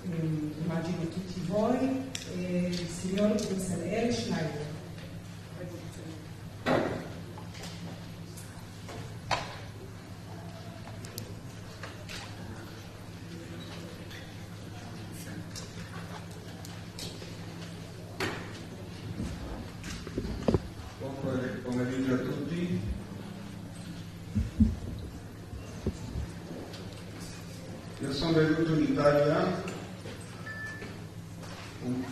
immagino tutti voi, il signor Israele Schneider. Buon pomeriggio a tutti. Io sono venuto in Italia, un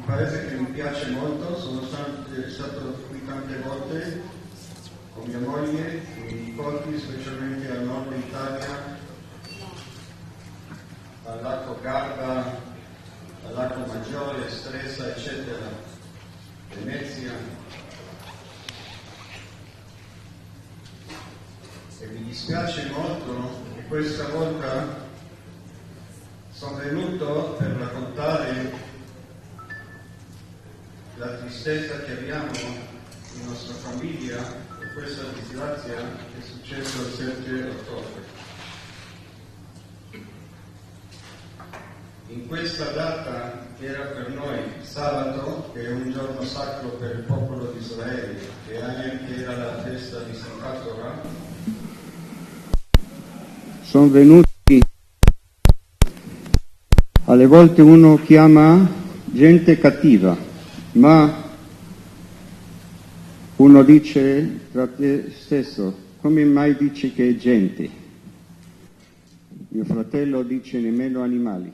paese che mi piace molto, sono stato qui tante volte con mia moglie, con i nipoti, specialmente al nord Italia, al lago Garda, al lago Maggiore, Stresa, eccetera, Venezia. E mi dispiace molto che questa volta sono venuto per raccontare la tristezza che abbiamo in nostra famiglia per questa disgrazia che è successa il 7 ottobre. In questa data, che era per noi sabato, che è un giorno sacro per il popolo di Israele, che anche era la festa di Santa, sono venuti. Alle volte uno chiama gente cattiva, ma uno dice tra te stesso, come mai dici che è gente? Mio fratello dice nemmeno animali.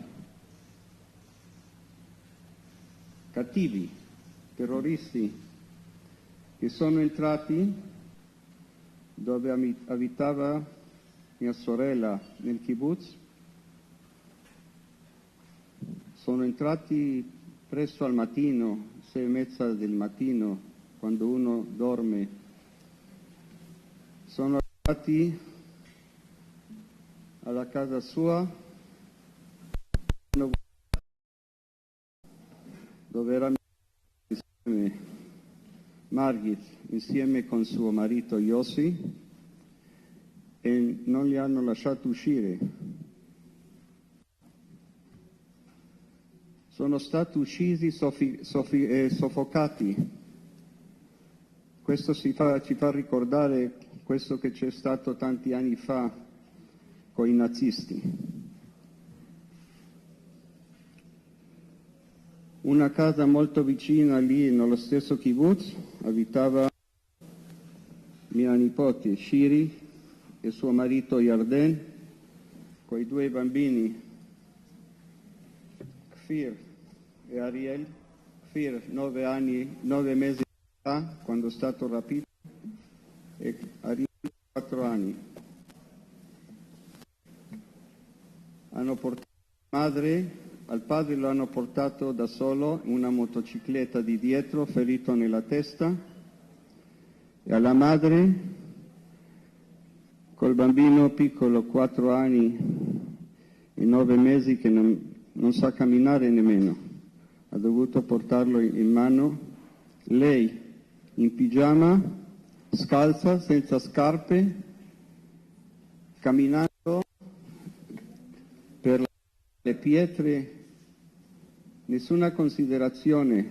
Cattivi, terroristi, che sono entrati dove abitava mia sorella nel kibbutz, sono entrati presto al mattino, 6:30 del mattino, quando uno dorme. Sono arrivati alla casa sua, dove era insieme Margit, insieme con suo marito Yossi, e non li hanno lasciato uscire. Sono stati uccisi, soffocati. Questo ci fa ricordare questo che c'è stato tanti anni fa con i nazisti. Una casa molto vicina lì, nello stesso kibbutz, abitava mia nipote Shiri e suo marito Yarden, con i 2 bambini, Kfir e Ariel. Kfir 9 mesi fa, quando è stato rapito, e Ariel 4 anni. Hanno portato al padre lo hanno portato da solo in una motocicletta di dietro, ferito nella testa, e alla madre col bambino piccolo, 4 anni e 9 mesi, che non sa camminare nemmeno. Ha dovuto portarlo in mano. Lei in pigiama, scalza, senza scarpe, camminando per le pietre, nessuna considerazione.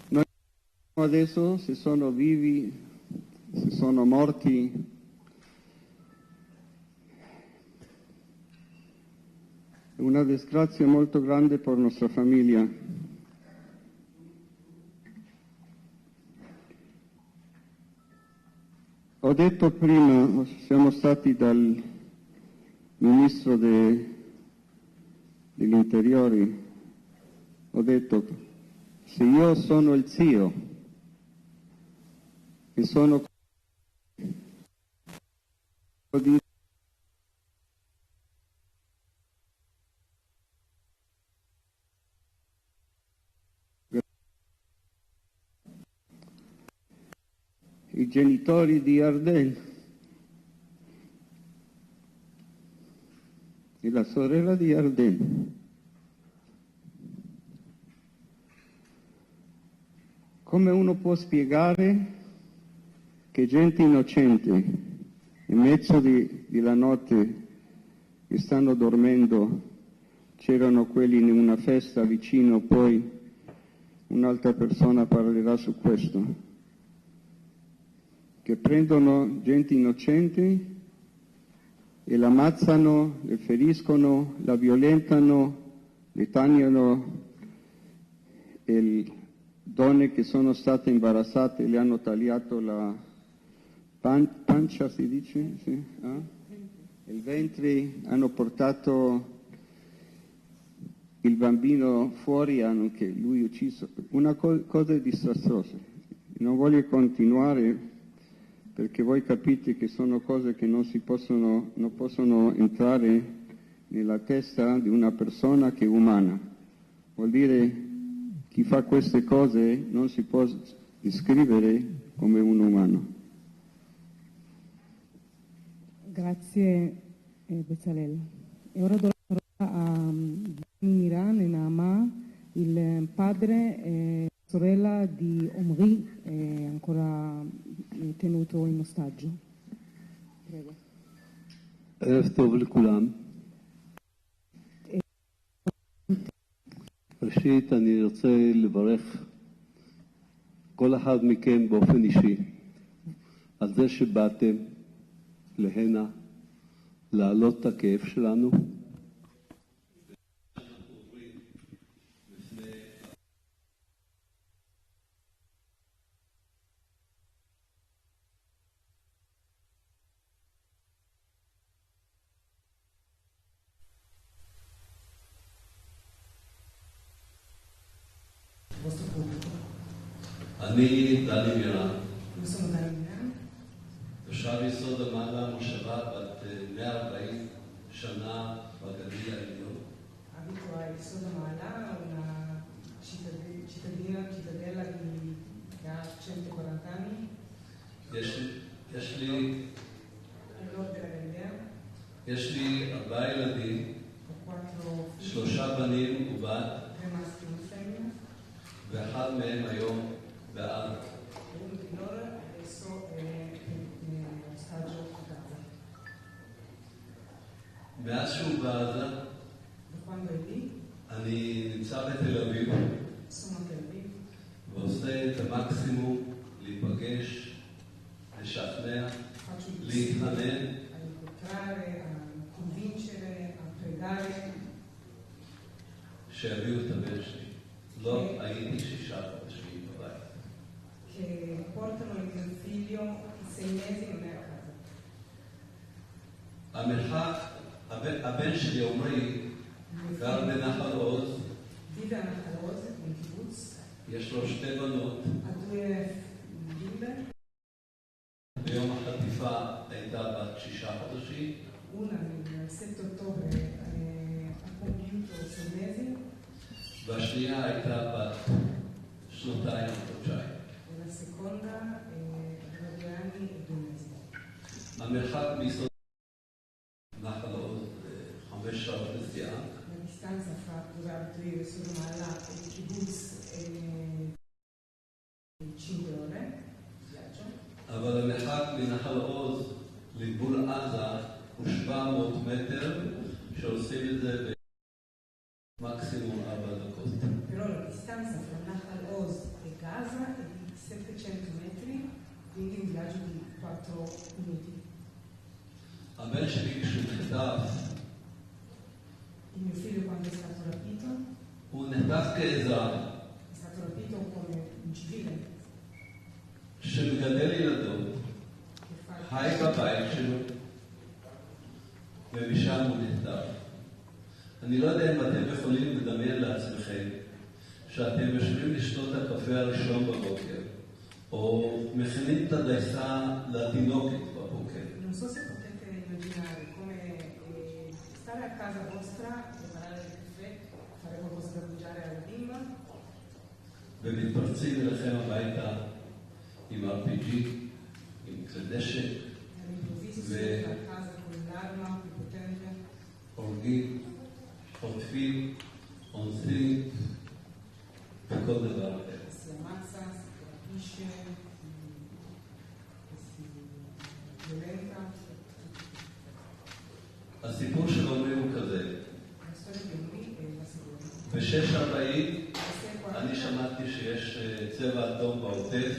Noi adesso se sono vivi, se sono morti. È una disgrazia molto grande per la nostra famiglia. Ho detto prima, siamo stati dal ministro degli interiori, ho detto, se io sono il zio e sono i genitori di Yarden e la sorella di Yarden. Come uno può spiegare che gente innocente in mezzo della notte che stanno dormendo, c'erano quelli in una festa vicino, poi un'altra persona parlerà su questo, che prendono gente innocente e la ammazzano, le feriscono, la violentano, le tagliano, e donne che sono state imbarazzate le hanno tagliato la pancia, si dice? Sì? Il ventre, hanno portato il bambino fuori, hanno che lui ucciso. Una cosa disastrosa. Non voglio continuare perché voi capite che sono cose che non possono entrare nella testa di una persona che è umana. Vuol dire chi fa queste cose non si può descrivere come un umano. Grazie Bezalel. E ora do la parola a Miran e Naama, il padre e sorella di Omri, ancora tenuto in ostaggio. Prego. ערב טוב לכולם. ראשית, אני רוצה לברך כל אחד מכם באופן אישי על זה שבאתם להנה להעלות את הכאב שלנו. אני דני מירן, תושב יסוד המעלה מושבה בת 140 שנה בגליל העליון. Abito a Yesod Ma'ala, una cittadella che ha 140 anni. יש לי יש לי 4 ילדים, 3 בנים ובת, ואחד מהם היום בעזה. מאז שהוא בעזה, אני נמצא בתל אביב ועושה את המקסימום להיפגש, לשכנע, להתחנן. שיביאו את הבן שלי. לא הייתי 6 חודשים בבית. Che portano il mio figlio 6 mesi non è a casa. המרחק, הבן שלי עומרי גר בנחל עוז. vive a נחל עוז, בקיבוץ. יש לו 2 בנות. ha 2 bimbe. ביום החטיפה הייתה בת 6 חודשים. Una nel 7 ottobre ha compiuto 6 mesi. והשנייה הייתה בת 2 חודשיים. La seconda aveva 2 anni e 2 mesi. המרחק מיסוד נחל עוז 5 שעות נסיעה. La distanza fra dove abito io e Yesod Ma'ala e il kibbutz è 5 ore di viaggio. אבל המרחק מנחל עוז לגבול עזה הוא 700 מטר, שעושים את זה במקסימום 4 דקות. Però la distanza fra נחל עוז e Gaza è di 700 metri, quindi un viaggio di 4 minuti. הבן שלי כשהוא נחטף, Il mio figlio quando è stato rapito, הוא נחטף כאזרח è stato rapito come un civile שמגדל ילדו, che fa il חי בבית שלו, ומשם הוא נחטף. אני לא יודע אם אתם יכולים לדמיין לעצמכם שאתם יושבים לשתות הקפה הראשון בבוקר, או מכינים את הדייסה לתינוקת בבוקר. Non so se potete immaginare come stare a casa vostra, preparare il caffè, fare qualcosa da mangiare alla bimba ומתפרצים אליכם הביתה עם RPG, עם כלי נשק, e all'improvviso si entra a casa con l'arma più potente, הורגים, חוטפים, אונסים, וכל דבר אחר. si ammazza, si rapisce, si violenta. אז הסיפור של עומרי הוא כזה. ב-6:40 אני שמעתי שיש צבע אדום בעוטף.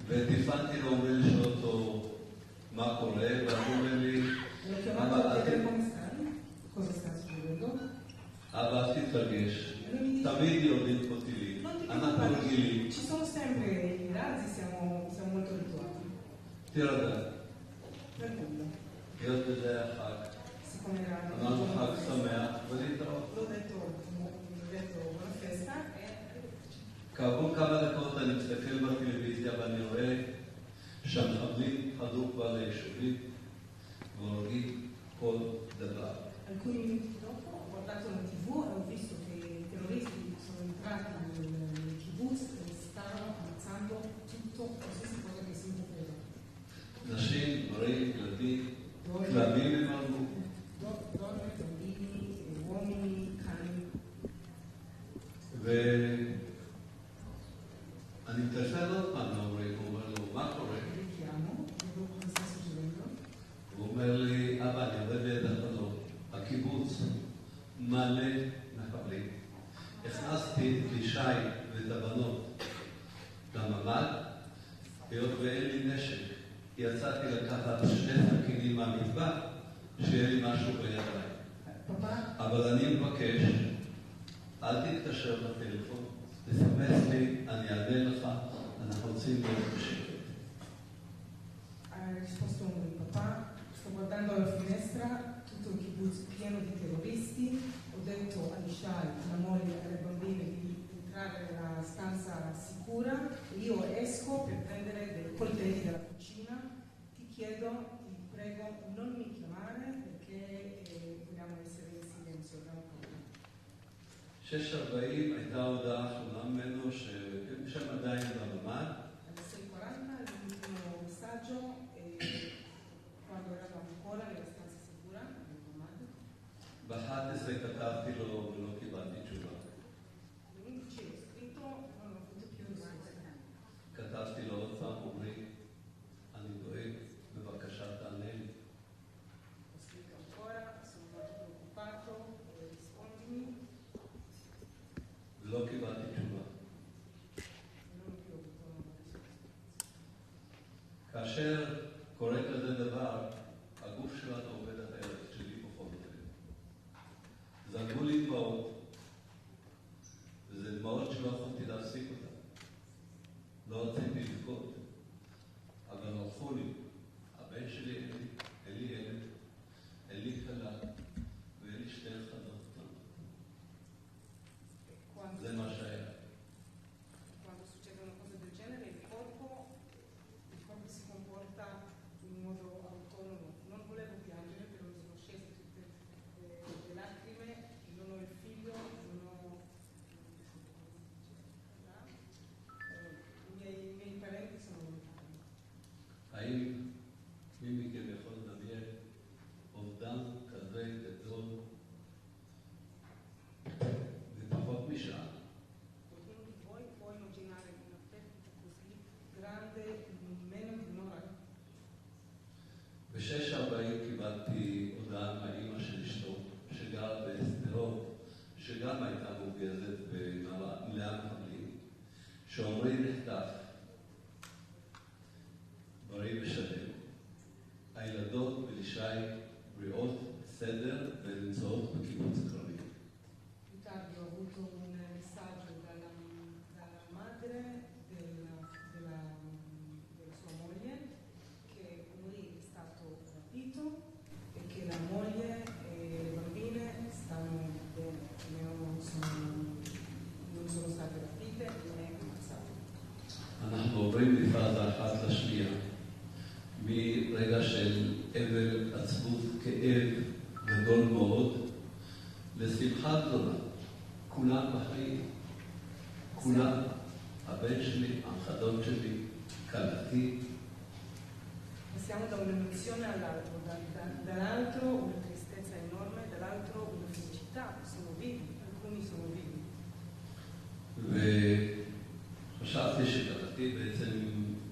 וטיפנתי לעומרי לשאול אותו מה קורה, ואמרו לי, אבא, אל תתרגש, תמיד יורדים פה טילים, אנחנו רגילים. תירגע. היות וזה היה חג. אמרנו חג שמח ולהתראות. כעבור כמה דקות אני מסתכל בטלוויזיה ואני רואה שהמחבלים חדרו כבר ליישובים והורגים כל דבר. Alcuni minuti dopo ho guardato la TV e ho visto che i terroristi sono entrati nel kibbutz e stavano ammazzando tutto, qualsiasi cosa che si muoveva. נשים, גברים, ילדים, כלבים הם הרגו. Donne, bambini, uomini, cani. אני מתקשר עוד פעם לעומרי, הוא אומר לו, מה קורה? הוא אומר לי, אבא, אני עובד ליד החלום. הקיבוץ מלא מחבלים. הכנסתי את ישי ואת הבנות לממ"ד, היות ואין לי נשק. יצאתי לקחת 2 סכינים מהמטבח, שיהיה לי משהו בידיים. אבל אני מבקש, אל תתקשר בטלפון, תסמס לי, אני אענה לך, אנחנו רוצים להיות בשקט. Ha risposto un papà, sto guardando alla finestra, tutto il kibbutz pieno di terroristi, ho detto a Ishai, alla moglie e alle bambine di entrare nella stanza sicura, io esco per prendere dei coltelli dalla cucina, ti chiedo, ti prego, non mi chiamare perché vogliamo essere in silenzio, abbiamo paura. 6:40 הייתה הודעה אחרונה ממנו שהם עדיין בממ"ד. Alle 6:40 l'ultimo messaggio quando eravamo ancora nella stanza sicura nel mamad. ב-11 כתבתי לו ולא קיבלתי תשובה. ב-11 ho scritto non ho avuto più risposta. כתבתי לו עוד פעם, עומרי, אני דואג, בבקשה תענה לי. Ho scritto ancora, sono molto preoccupato, rispondimi. ולא קיבלתי תשובה. Non ho più avuto risposta. כאשר קורה כזה דבר, הגוף שלנו עובד אחרת, שלי פחות אחרת. זגרו לי דמעות, וזה דמעות שלא יכולתי להפסיק אותן. לא רציתי לבכות, אבל הלכו לי. הבן שלי אין לי ילד, אין לי כלה, ואין לי 2 נכדות. זה מה שהיה. Quando succede una cosa del genere il corpo si comporta in modo autonomo. Non volevo piangere, però mi sono scese tutte le lacrime, non ho il figlio, non ho i miei parenti sono lontani. האם מי מכם יכול לדמיין אובדן כזה גדול בפחות משעה? Qualcuno di voi può immaginare una perdita così grande in meno di un'ora? ב-6:40 קיבלתי הודעה מהאימא של אשתו, שגרה בשדרות, שגם הייתה מוגזת במלאה מחבלים, שעומרי נחטף, בריא ושלם. הילדות ולישי בריאות, בסדר, ונמצאות בקיבוץ קרבי. Più tardi ho avuto un messaggio dalla madre della sua moglie che lui è stato rapito e che la moglie e le bambine stanno bene, non sono state rapite né ammazzate. אנחנו עוברים מפאזה אחת לשנייה, מרגע של אבל, עצבות, כאב גדול מאוד, לשמחה גדולה. כולם בחיים, כולם, הבן שלי, הנכדות שלי, כלתי. Passiamo da un'emozione all'altro, dall'altro una tristezza enorme, dall'altro una felicità, sono vivi, alcuni sono vivi. וחשבתי שכלתי בעצם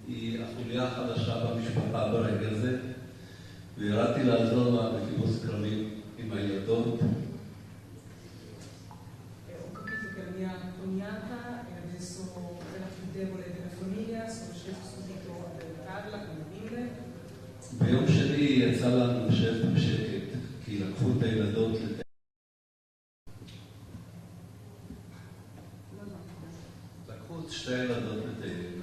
היא החוליה חוליה חדשה במשפחה ברגע זה, וירדתי לעזור לה בקיבוץ כרמים עם הילדות. Ho capito che la mia cognata e adesso era più debole della famiglia, sono sceso subito ad aiutarla con le bimbe. ביום שני יצא לנו לשבת בשקט, כי לקחו את הילדות לקחו את שתי הילדות לטייל.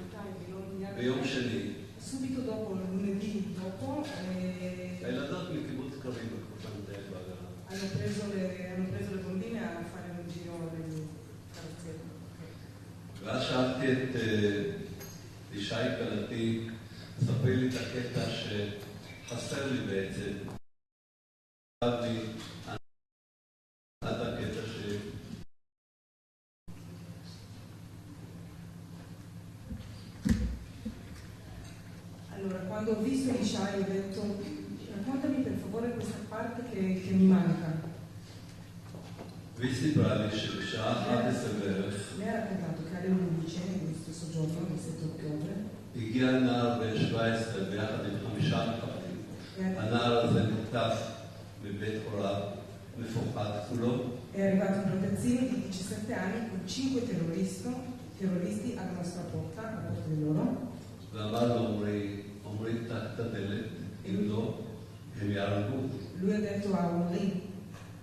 ביום שני. Subito dopo, lunedì dopo, הילדות מקיבוץ כרמים לקחו אותם לטייל בעגלה. hanno preso le bambine a fare un giro nel carrozzello. ואז שאלתי את ישי כלתי, ספרי לי את הקטע שחסר לי בעצם. עד הקטע Allora, quando ho visto Ishai ho detto, raccontami per favore questa parte che mi manca. והיא סיפרה לי שבשעה 11 בערך Mi ha raccontato che alle 11, nello stesso giorno, il 7 ottobre, הגיע נער בן 17 ביחד עם 5 מחבלים. הנער הזה נתף בבית הוריו, מפוחד כולו. è arrivato un ragazzino di 17 anni con 5 terroristi alla nostra porta, alla porta di loro. ואמר לו עמרי פתח את הדלת, אם לא, הם יהרגו. Lui ha detto a Omri,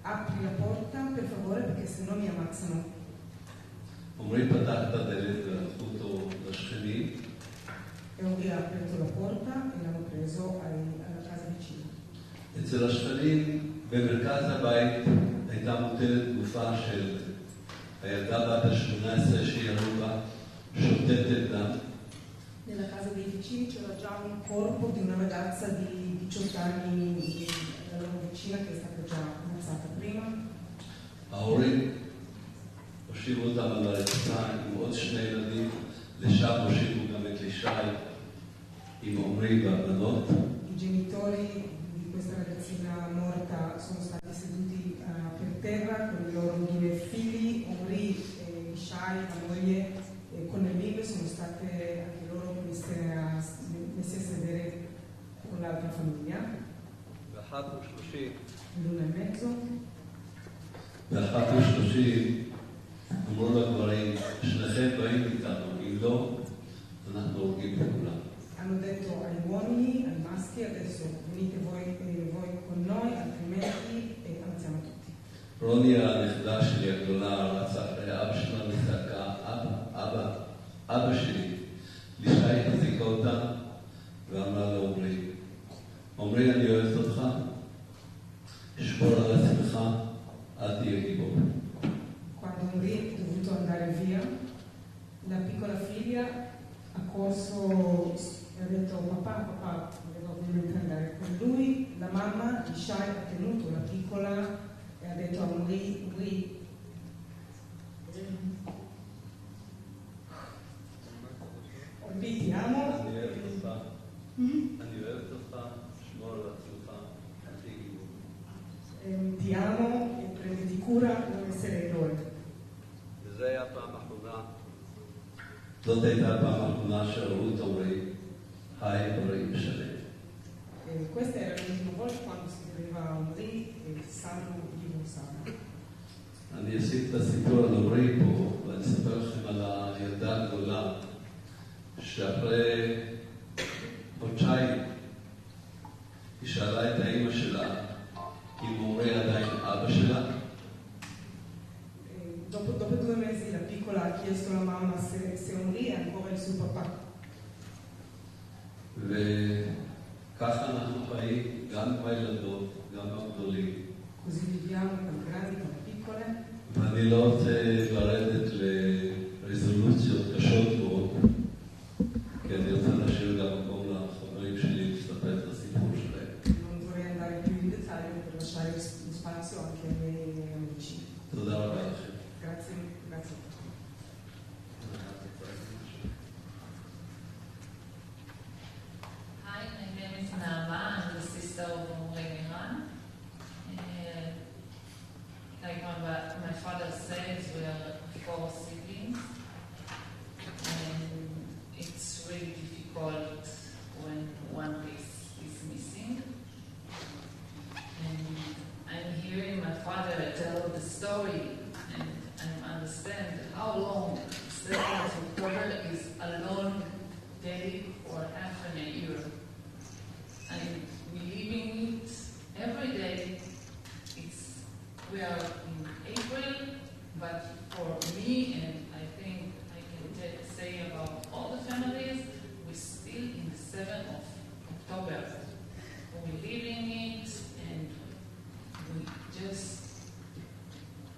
apri la porta per favore perché se no mi ammazzano. עמרי פתח את הדלת ולקחו אותו לשכנים. E Omri ha aperto la porta e l'hanno preso alla casa vicina. אצל השכנים במרכז הבית הייתה מוטלת גופה של הילדה בת ה-18 שירו בה, שותתת דם. Nella casa dei vicini c'era già un corpo di una ragazza di 18 anni, la loro vicina, che è stata già ammazzata prima. ההורים הושיבו אותם על הרצפה עם עוד 2 ילדים, לשם הושיבו גם את ישי עם עמרי והבנות. I genitori di questa ragazzina morta sono stati seduti per terra con i loro 2 figli, Omri e Ishai, la moglie, e con le bimbe sono state anche loro messe a sedere con l'altra famiglia. L'una e mezzo. ב-1:30 אמרו לגברים, שניכם באים איתנו, אם לא, אנחנו הורגים את כולם. Hanno detto agli uomini, ai maschi, adesso venite voi con noi, altrimenti ammazziamo tutti. רוני הנכדה שלי הגדולה רצה אחרי אבא שלה וצעקה, אבא, אבא שלי. לישי החזיקה אותה ואמרה לעמרי, עמרי אני אוהבת אותך, שבור על עצמך, אל תהיה גיבור. Quando Omri è dovuto andare via, la piccola figlia ha corso e ha detto papà, voleva ovviamente andare con lui. La mamma, Ishai, ha tenuto la piccola e ha detto a Omri, ti amo. אני אוהבת אותך, שמור על עצמך, אל תהיה גיבור. Ti amo e prenditi cura, non essere eroe. וזה היה פעם אחרונה. זאת הייתה פעם האחרונה שראו את עמרי, היי עמרי משלם. Questa era l'ultima volta quando si vedeva Omri e sanno vivo sanno. אני אסיף את הסיפור על עמרי פה, ואני אספר לכם על הילדה הגדולה, שאחרי חודשיים היא שאלה את האמא שלה אם עמרי עדיין אבא שלה. Dopo 2 mesi la piccola ha chiesto alla mamma se Omri è ancora il suo papà. וככה אנחנו חיים גם עם הילדות, גם הגדולים. Così viviamo con i grandi, con le piccole. ואני לא רוצה לרדת לרזולוציות קשות מאוד, כי אני רוצה להשאיר גם מקום לחברים שלי לספר את הסיפור שלהם. Non vorrei andare più in dettaglio per lasciare lo spazio anche ai miei amici. תודה רבה לכם. Grazie. Hi, my name is Naama. I'm the sister of Omri Miran. Like my father says, we are day for half a year. And we live in it every day. We are in April, but for me, and I think I can say about all the families, we're still in the 7th of October. We live in it, and we just,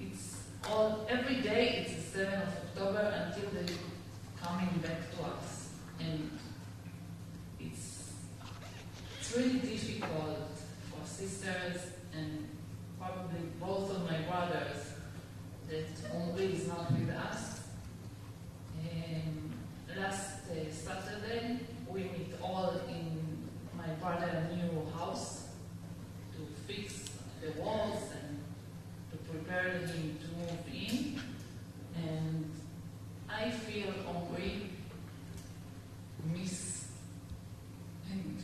it's all, every day it's the 7th of October until they're coming back to us. And it's really difficult for sisters and probably both of my brothers that Omri is not with us. Last Saturday, we meet all in my brother's new house to fix the walls and to prepare him to move in. And I feel Omri miss. And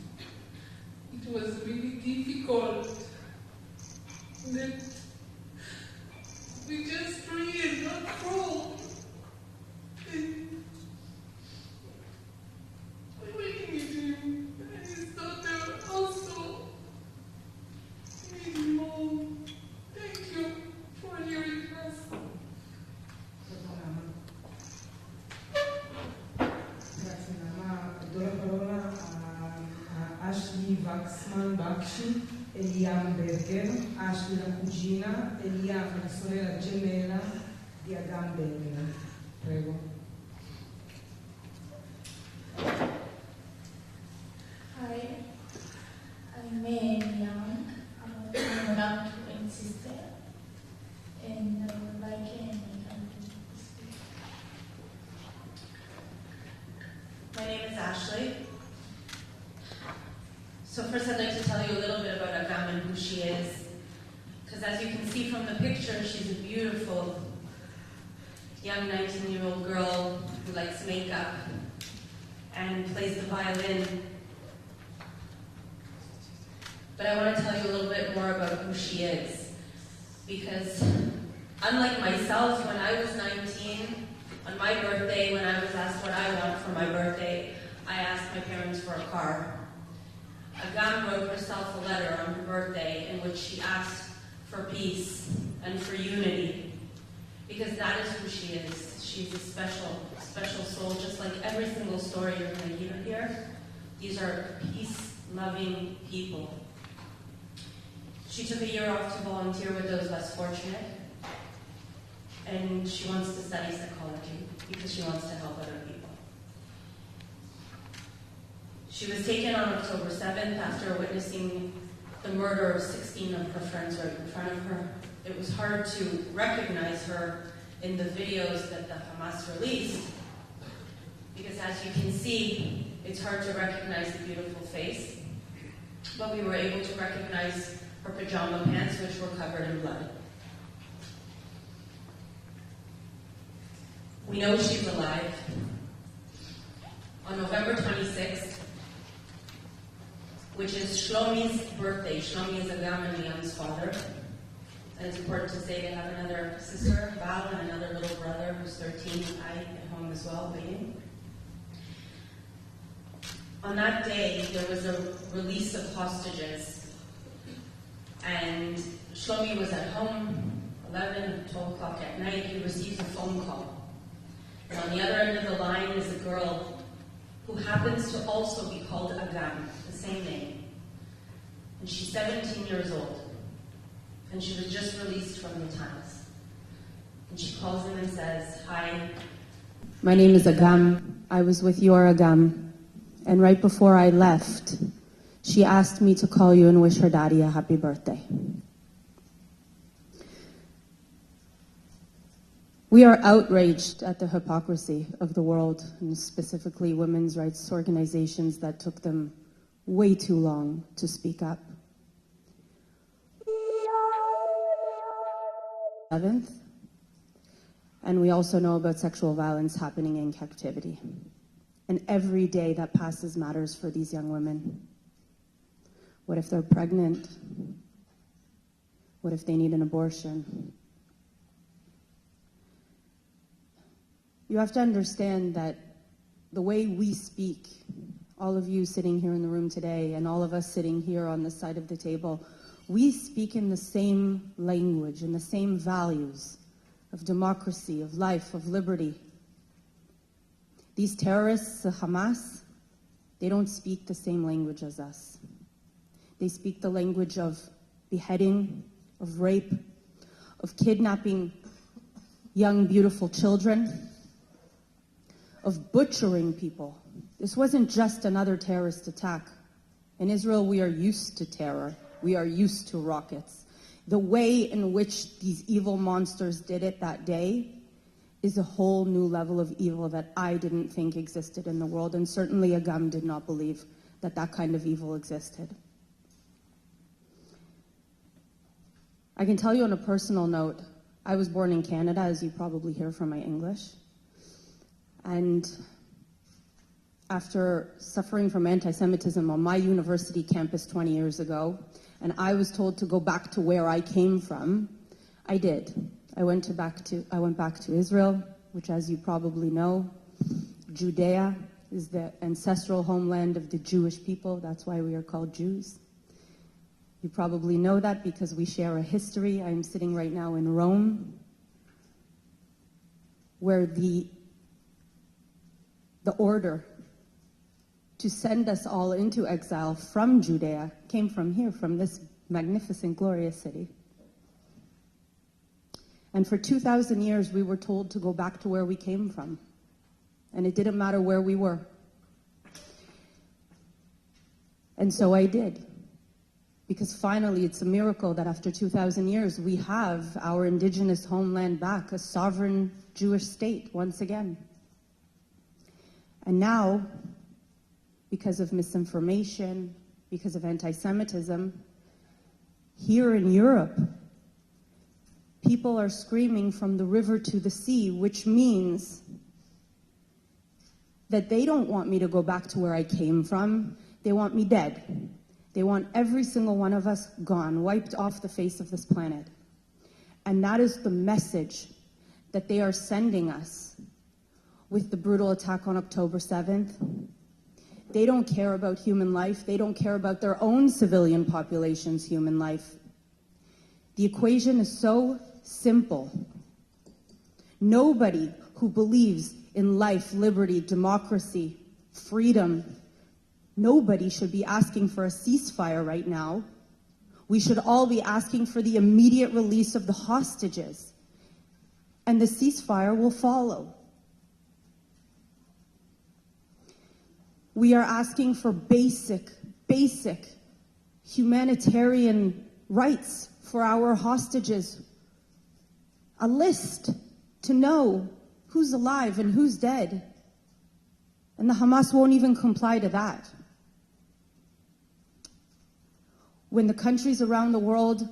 it was really difficult that we just free and not cruel. And we're waiting with him, and his daughter also need him home. Thank you for hearing us. Grazie mamma. Do la parola a Ashley Waxman Bakshi. Eliam Berger, Ashley la cugina, Eliam la sorella gemella di Adam Berger. Prego. Hi, I'm Eliam. I'm an aunt and sister, and I would like to speak. My name is Ashley. So first I'd like to tell you a little bit about Agam and who she is. Because as you can see from the picture, she's a beautiful young 19-year-old girl who likes makeup and plays the violin. But I want to tell you a little bit more about who she is. Because unlike myself, when I was 19, on my birthday, when I was asked what I want for my birthday, I asked my parents for a car. Agam wrote herself a letter on her birthday in which she asked for peace and for unity, because that is who she is. She's a special soul, just like every single story you're going to hear here. These are peace-loving people. She took a year off to volunteer with those less fortunate, and she wants to study psychology because she wants to help other people. She was taken on October 7th after witnessing the murder of 16 of her friends right in front of her. It was hard to recognize her in the videos that the Hamas released, because as you can see, it's hard to recognize the beautiful face, but we were able to recognize her pajama pants, which were covered in blood. We know she's alive. On November 26th, which is Shlomi's birthday. Shlomi is Agam and Liam's father. And it's important to say they have another sister, Val, and another little brother who's 13, I at home as well, waiting. On that day, there was a release of hostages. And Shlomi was at home, 11, 12 o'clock at night. He receives a phone call. And on the other end of the line is a girl who happens to also be called Agam, the same name. And she's 17 years old. And she was just released from the Times. And she calls him and says, "Hi. My name is Agam. I was with your Agam. And right before I left, she asked me to call you and wish her daddy a happy birthday." We are outraged at the hypocrisy of the world, and specifically women's rights organizations that took them way too long to speak up. 7th, and we also know about sexual violence happening in captivity. And every day that passes matters for these young women. What if they're pregnant? What if they need an abortion? You have to understand that the way we speak, all of you sitting here in the room today and all of us sitting here on this side of the table, we speak in the same language and the same values of democracy, of life, of liberty. These terrorists, Hamas, they don't speak the same language as us. They speak the language of beheading, of rape, of kidnapping young, beautiful children, of butchering people. This wasn't just another terrorist attack. In Israel, we are used to terror. We are used to rockets. The way in which these evil monsters did it that day is a whole new level of evil that I didn't think existed in the world, and certainly Agam did not believe that that kind of evil existed. I can tell you on a personal note, I was born in Canada, as you probably hear from my English, and after suffering from anti-Semitism on my university campus 20 years ago, and I was told to go back to where I came from, I did. I went back to Israel, which, as you probably know, Judea is the ancestral homeland of the Jewish people. That's why we are called Jews. You probably know that because we share a history. I'm sitting right now in Rome, where the order to send us all into exile from Judea came from here, from this magnificent, glorious city. And for 2,000 years, we were told to go back to where we came from. And it didn't matter where we were. And so I did. Because finally, it's a miracle that after 2,000 years, we have our indigenous homeland back, a sovereign Jewish state once again. And now, because of misinformation, because of anti-Semitism, here in Europe, people are screaming from the river to the sea, which means that they don't want me to go back to where I came from. They want me dead. They want every single one of us gone, wiped off the face of this planet. And that is the message that they are sending us with the brutal attack on October 7th. They don't care about human life. They don't care about their own civilian population's human life. The equation is so simple. Nobody who believes in life, liberty, democracy, freedom, nobody should be asking for a ceasefire right now. We should all be asking for the immediate release of the hostages. And the ceasefire will follow. We are asking for basic humanitarian rights for our hostages. A list to know who's alive and who's dead. And the Hamas won't even comply to that. When the countries around the world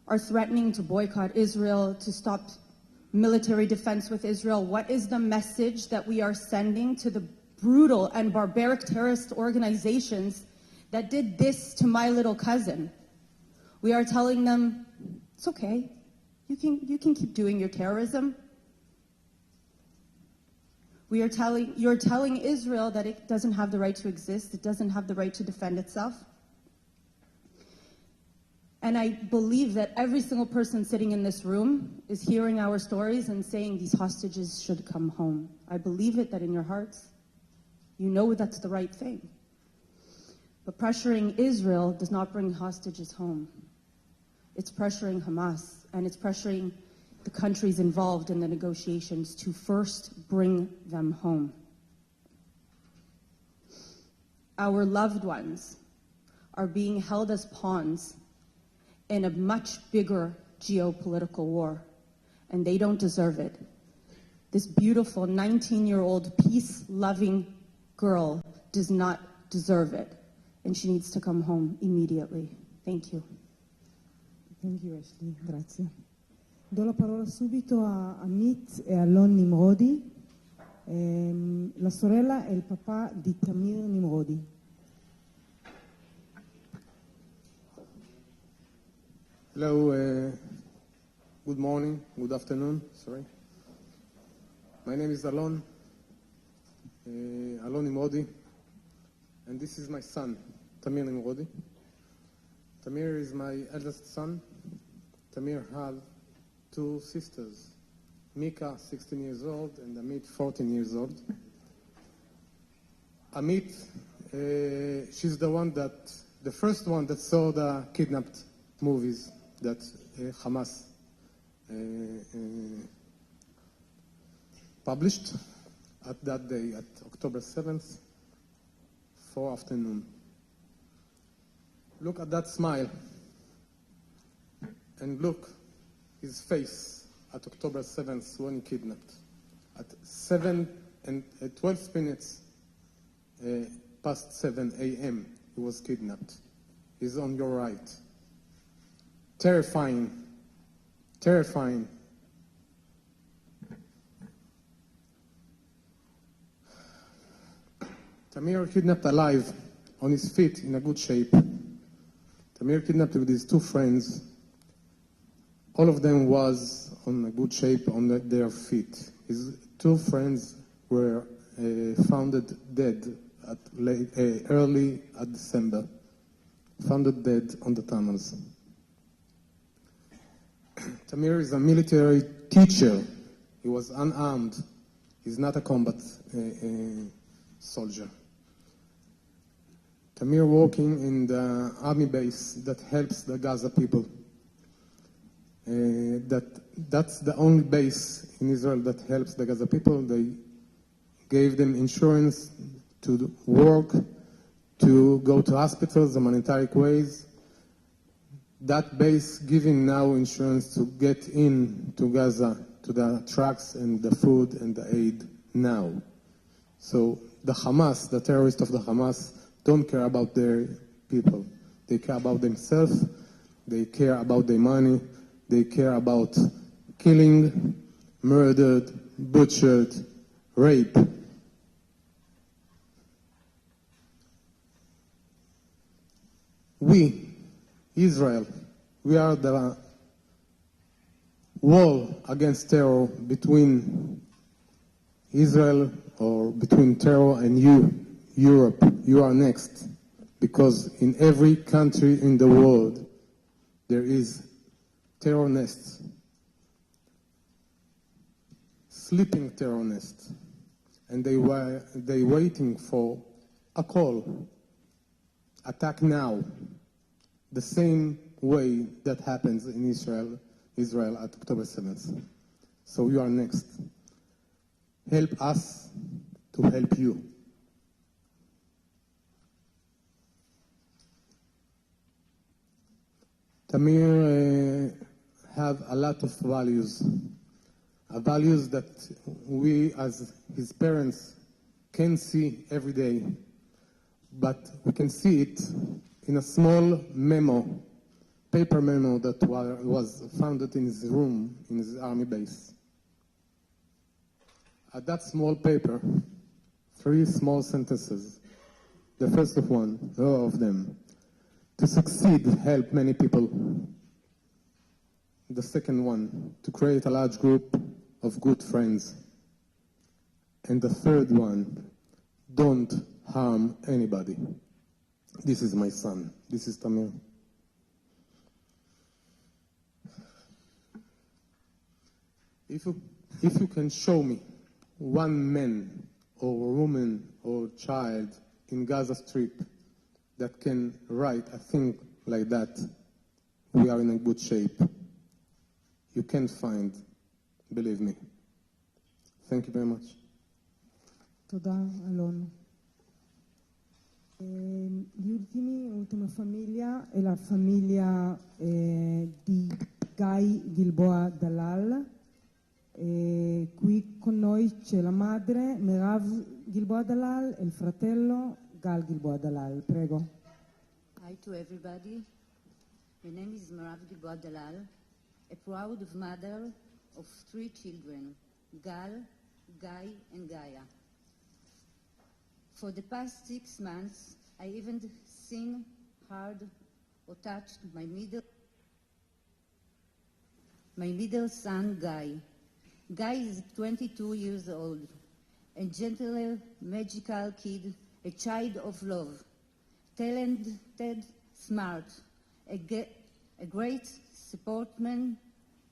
are threatening to boycott Israel, to stop military defense with Israel, what is the message that we are sending to the brutal and barbaric terrorist organizations that did this to my little cousin? We are telling them, it's okay. You can keep doing your terrorism. You're telling Israel that it doesn't have the right to exist. It doesn't have the right to defend itself. And I believe that every single person sitting in this room is hearing our stories and saying these hostages should come home. I believe it, that in your hearts, you know that's the right thing. But pressuring Israel does not bring hostages home. It's pressuring Hamas, and it's pressuring the countries involved in the negotiations to first bring them home. Our loved ones are being held as pawns in a much bigger geopolitical war, and they don't deserve it. This beautiful 19-year-old peace-loving girl does not deserve it, and she needs to come home immediately. Thank you. Thank you, Ashley. Grazie. Do la parola subito a Amit e a Lon Nimrodi. La sorella e il papà di Tamir Nimrodi. Hello, good morning, good afternoon, sorry. My name is Alon. Alon Nimrodi, and this is my son, Tamir Nimrodi. Tamir is my eldest son. Tamir has two sisters, Mika, 16 years old, and Amit, 14 years old. Amit, she's the first one that saw the kidnapped movies that Hamas published at that day, at October 7th, 4 afternoon. Look at that smile, and look his face at October 7th when he kidnapped. At 12 minutes past 7 a.m. he was kidnapped. He's on your right. Terrifying, terrifying. Tamir kidnapped alive, on his feet, in a good shape. Tamir kidnapped with his two friends. All of them was on a good shape on their feet. His two friends were found dead at early December. Found dead on the tunnels. Tamir is a military teacher. He was unarmed. He's not a combat soldier. Tamir working in the army base that helps the Gaza people. That's the only base in Israel that helps the Gaza people. They gave them insurance to work, to go to hospitals, humanitarian ways. That base giving now insurance to get in to Gaza, to the trucks and the food and the aid now. So the Hamas, the terrorists of the Hamas, don't care about their people. They care about themselves. They care about their money. They care about killing, murdered, butchered, rape. We, Israel, we are the wall against terror between Israel or between terror and you, Europe. You are next. Because in every country in the world, there is terror nests, sleeping terror nests, and they waiting for a call. Attack now, the same way that happens in Israel at October 7th. So you are next. Help us to help you. Tamir have a lot of values that we as his parents can see every day, but we can see it in a small memo, paper memo that was found in his room in his army base. At that small paper, 3 small sentences. The first of them, to succeed, help many people. The second one, to create a large group of good friends. And the third one, don't harm anybody. This is my son. This is Tamir. If you can show me one man or woman or child in Gaza Strip that can write a thing like that, we are in a good shape. You can't find, believe me. Thank you very much. תודה, אלון. L'ultima famiglia è la famiglia di Guy Gilboa Dalal. Qui con noi c'è la madre Merav Gilboa Dalal e il fratello Gal Gilboa Dalal. Prego. Hi to everybody. My name is Merav Gilboa Dalal, a proud mother of 3 children, Gal, Guy, and Gaia. For the past 6 months, I haven't seen, heard, or touched my middle son, Guy. Guy is 22 years old. and gentle, magical kid, a child of love, talented, smart, a great sportsman,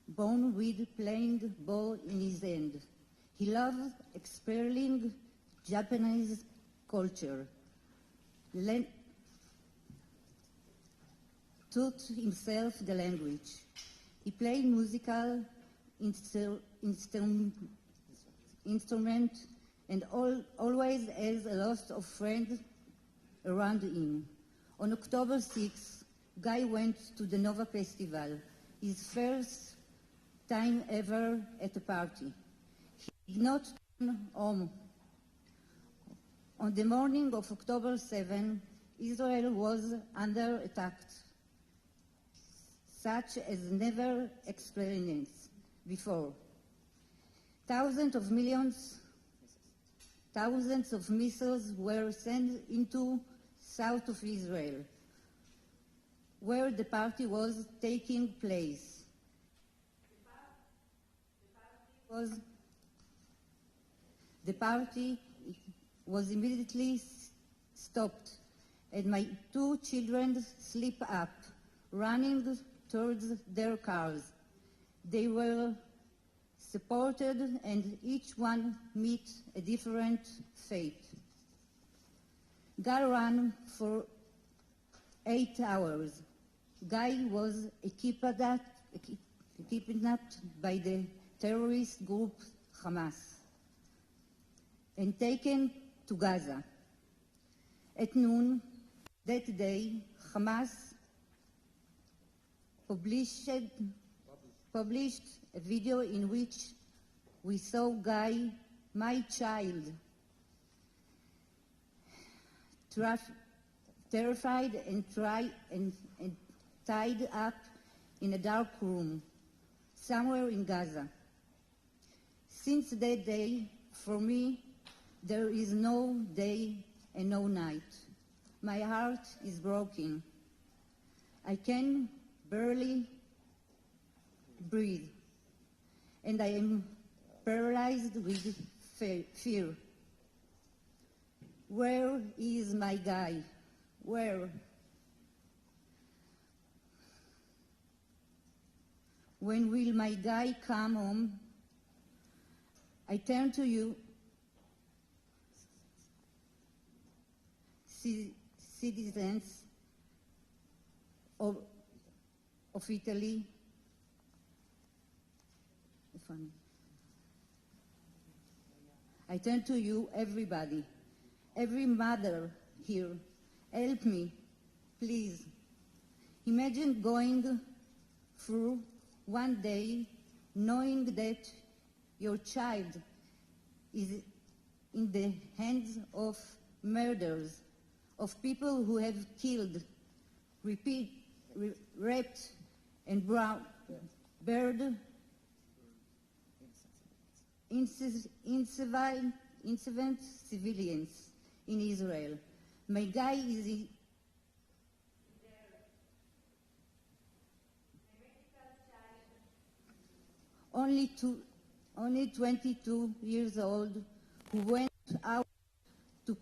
born with playing ball in his hand. He loved exploring Japanese culture, taught himself the language. He played musical instrument and always has a lot of friends around him. On October 6th, Guy went to the Nova Festival, his first time ever at a party. He did not turn home. On the morning of October 7, Israel was under attack, such as never experienced before. Thousands of missiles were sent into south of Israel, where the party was taking place. The party was immediately stopped, and my two children slipped up, running towards their cars. They were supported, and each one met a different fate. Guy ran for 8 hours. Guy was kidnapped by the terrorist group Hamas and taken to Gaza. At noon that day, Hamas published a video in which we saw Guy, my child, terrified and tied up in a dark room somewhere in Gaza. Since that day, for me, there is no day and no night. My heart is broken. I can barely breathe, and I am paralyzed with fear. Where is my Guy? Where? When will my Guy come home? I turn to you, citizens of Italy. I turn to you, everybody, every mother here. Help me, please. Imagine going through one day knowing that your child is in the hands of murderers, of people who have killed, raped, and burned innocent civilians in Israel. My Guy is only 22 years old, who went out to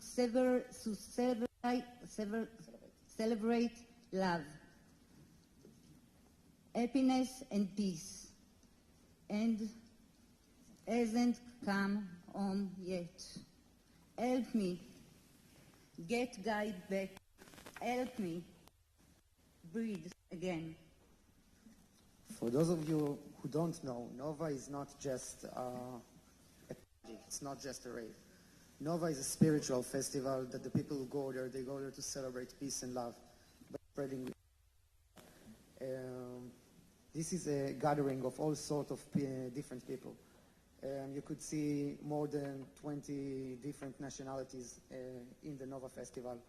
celebrate love, happiness, and peace, and hasn't come home yet. Help me get Guy back. Help me breathe again. For those of you who don't know, Nova is not just a party. It's not just a rave. Nova is a spiritual festival that the people who go there, they go there to celebrate peace and love by spreading. This is a gathering of all sorts of different people. You could see more than 20 different nationalities in the Nova Festival.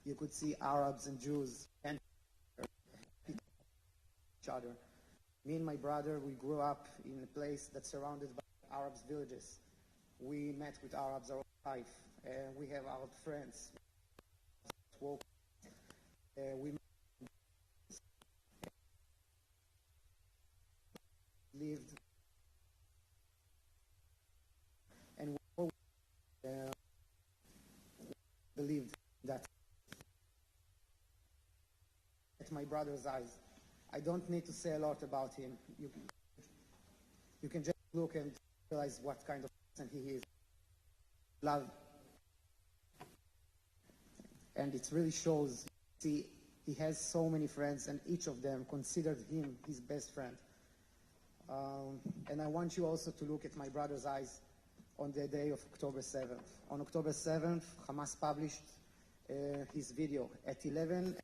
You could see Arabs and Jews and each other. Me and my brother, we grew up in a place that's surrounded by Arabs villages. We met with Arabs our whole life. We have Arab friends. We lived and brother's eyes. I don't need to say a lot about him. You can just look and realize what kind of person he is. Love. And it really shows. See, he has so many friends, and each of them considered him his best friend. And I want you also to look at my brother's eyes on the day of October 7th. On October 7th, Hamas published his video at 11.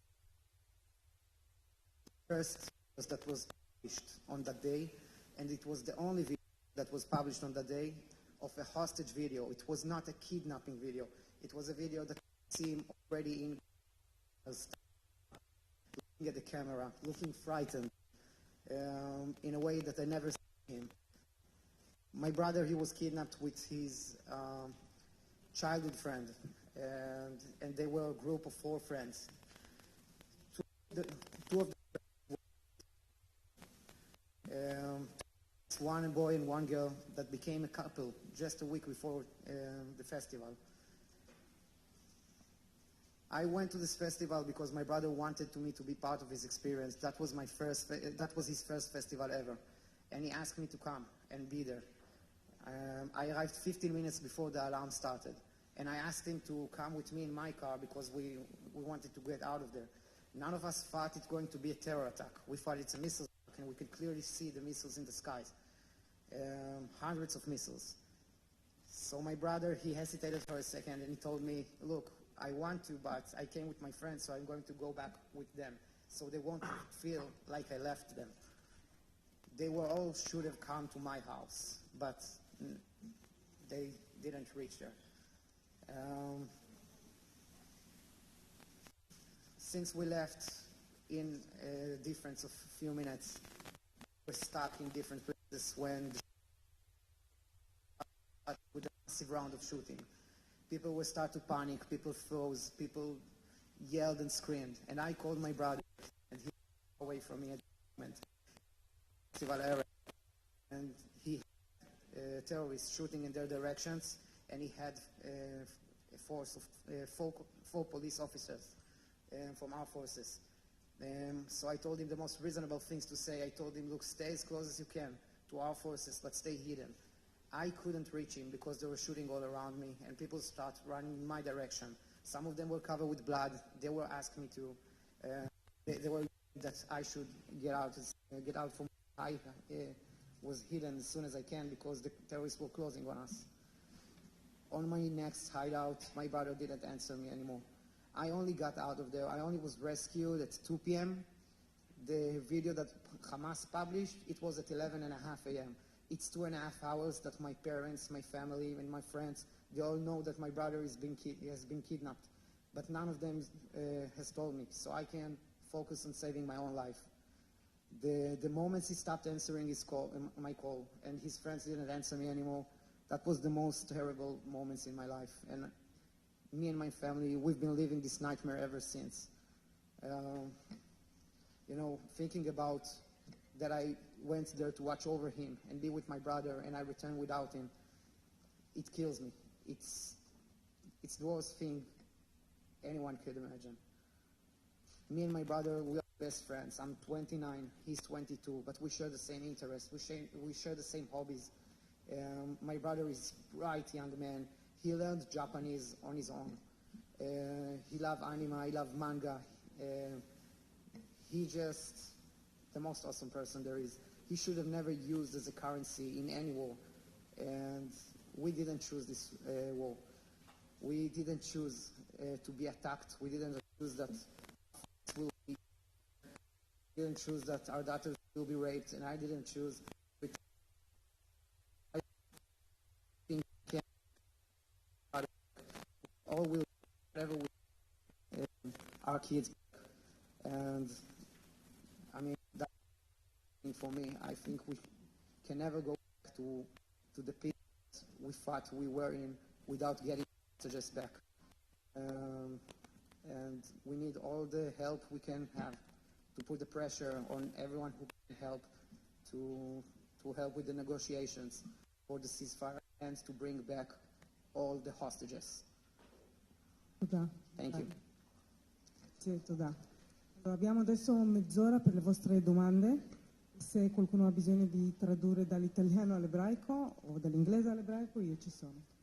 First that was published on that day, and it was the only video that was published on that day of a hostage video. It was not a kidnapping video. It was a video that seemed already in looking at the camera, looking frightened, in a way that I never saw him. My brother, he was kidnapped with his childhood friend, and they were a group of 4 friends. Two of them, one boy and one girl that became a couple just a week before the festival. I went to this festival because my brother wanted me to be part of his experience. That was his first festival ever, and he asked me to come and be there. I arrived 15 minutes before the alarm started, and I asked him to come with me in my car because we wanted to get out of there. None of us thought it's going to be a terror attack. We thought it's a missile attack, and we could clearly see the missiles in the skies, hundreds of missiles. So my brother, he hesitated for a second, and he told me, look, I want to, but I came with my friends, so I'm going to go back with them, so they won't feel like I left them. They were all should have come to my house, but they didn't reach there. Since we left in a difference of a few minutes, we're stuck in different places when with a massive round of shooting. People will start to panic, people froze, people yelled and screamed, and I called my brother, and he was away from me at the moment. And he had terrorists shooting in their directions, and he had a force of 4 police officers from our forces. So I told him the most reasonable things to say. I told him, look, stay as close as you can to our forces, but stay hidden. I couldn't reach him because they were shooting all around me, and people started running in my direction. Some of them were covered with blood. They were asking me to, they were that I should get out from. I was hidden as soon as I can because the terrorists were closing on us. On my next hideout, my brother didn't answer me anymore. I only got out of there. I only was rescued at 2 p.m. The video that Hamas published, it was at 11:30 a.m. It's 2.5 hours that my parents, my family, and my friends, they all know that my brother has been kidnapped. But none of them has told me, so I can focus on saving my own life. The moments he stopped answering my call, and his friends didn't answer me anymore, that was the most terrible moments in my life. And me and my family, we've been living this nightmare ever since. Thinking about that I went there to watch over him and be with my brother, and I returned without him, it kills me. It's the worst thing anyone could imagine. Me and my brother, we are best friends. I'm 29, he's 22, but we share the same interests. We share the same hobbies. My brother is a bright young man. He learned Japanese on his own. He loves anime, he loves manga. He's just the most awesome person there is. He should have never used as a currency in any war. And we didn't choose this war. We didn't choose to be attacked. We didn't choose that our daughters will be raped, and I didn't choose. I think all will, whatever we, our kids, and I mean that for me. I think we can never go back to the pit we thought we were in without getting messages back. And we need all the help we can have to put the pressure on everyone who can help to help with the negotiations for the ceasefire and to bring back all the hostages. תודה. Thank you. תודה. Allora, abbiamo adesso mezz'ora per le vostre domande. Se qualcuno ha bisogno di tradurre dall'italiano all'ebraico o dall'inglese all'ebraico, io ci sono.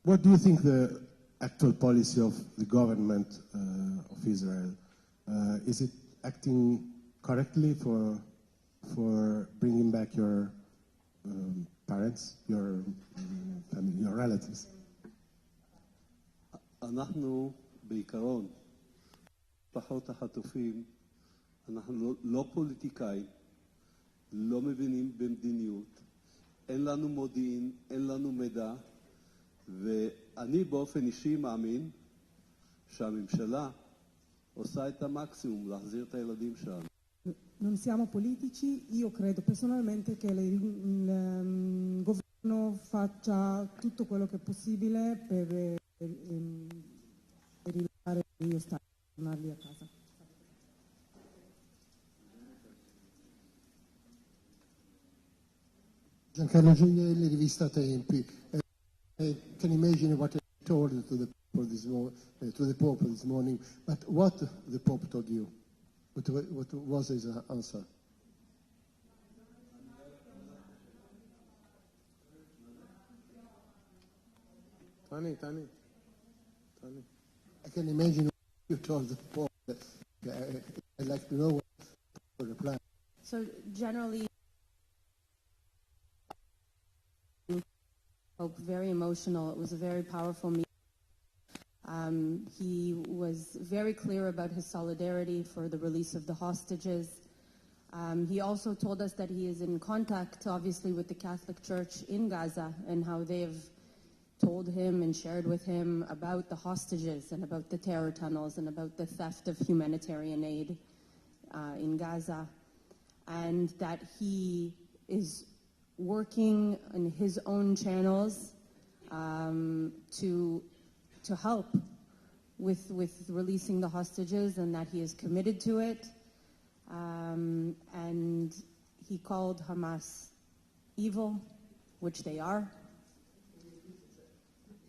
What do you think the actual policy of the government of Israel? Is it acting correctly for bringing back your parents, your family, your relatives? אנחנו בעיקרון, משפחות החטופים, אנחנו לא פוליטיקאים, לא מבינים במדיניות, אין לנו מודיעין, אין לנו מידע, ואני באופן אישי מאמין שהממשלה עושה את המקסימום להחזיר את הילדים שלנו. Non siamo politici, io credo personalmente che il governo faccia tutto quello che è possibile per rilevare gli ostaggi, tornarli a casa. Giancarlo Gioielli, rivista Tempi. Can imagine what I told to the Pope this morning, but what the Pope told you? What was his answer? Tani. I can imagine what you told the Pope. I'd like to know what the reply. So generally, very emotional. It was a very powerful meeting. He was very clear about his solidarity for the release of the hostages. He also told us that he is in contact, obviously, with the Catholic Church in Gaza and how they have told him and shared with him about the hostages and about the terror tunnels and about the theft of humanitarian aid in Gaza, and that he is working in his own channels to help with releasing the hostages, and that he is committed to it. And he called Hamas evil, which they are.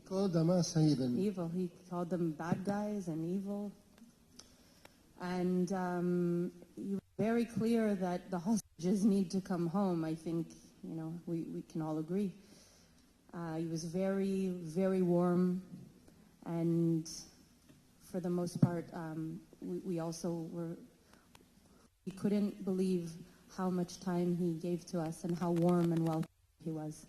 Called Hamas even. Evil. He called them bad guys and evil. And he was very clear that the hostages need to come home. I think, we can all agree. He was very, very warm, and for the most part, we couldn't believe how much time he gave to us and how warm and welcome he was.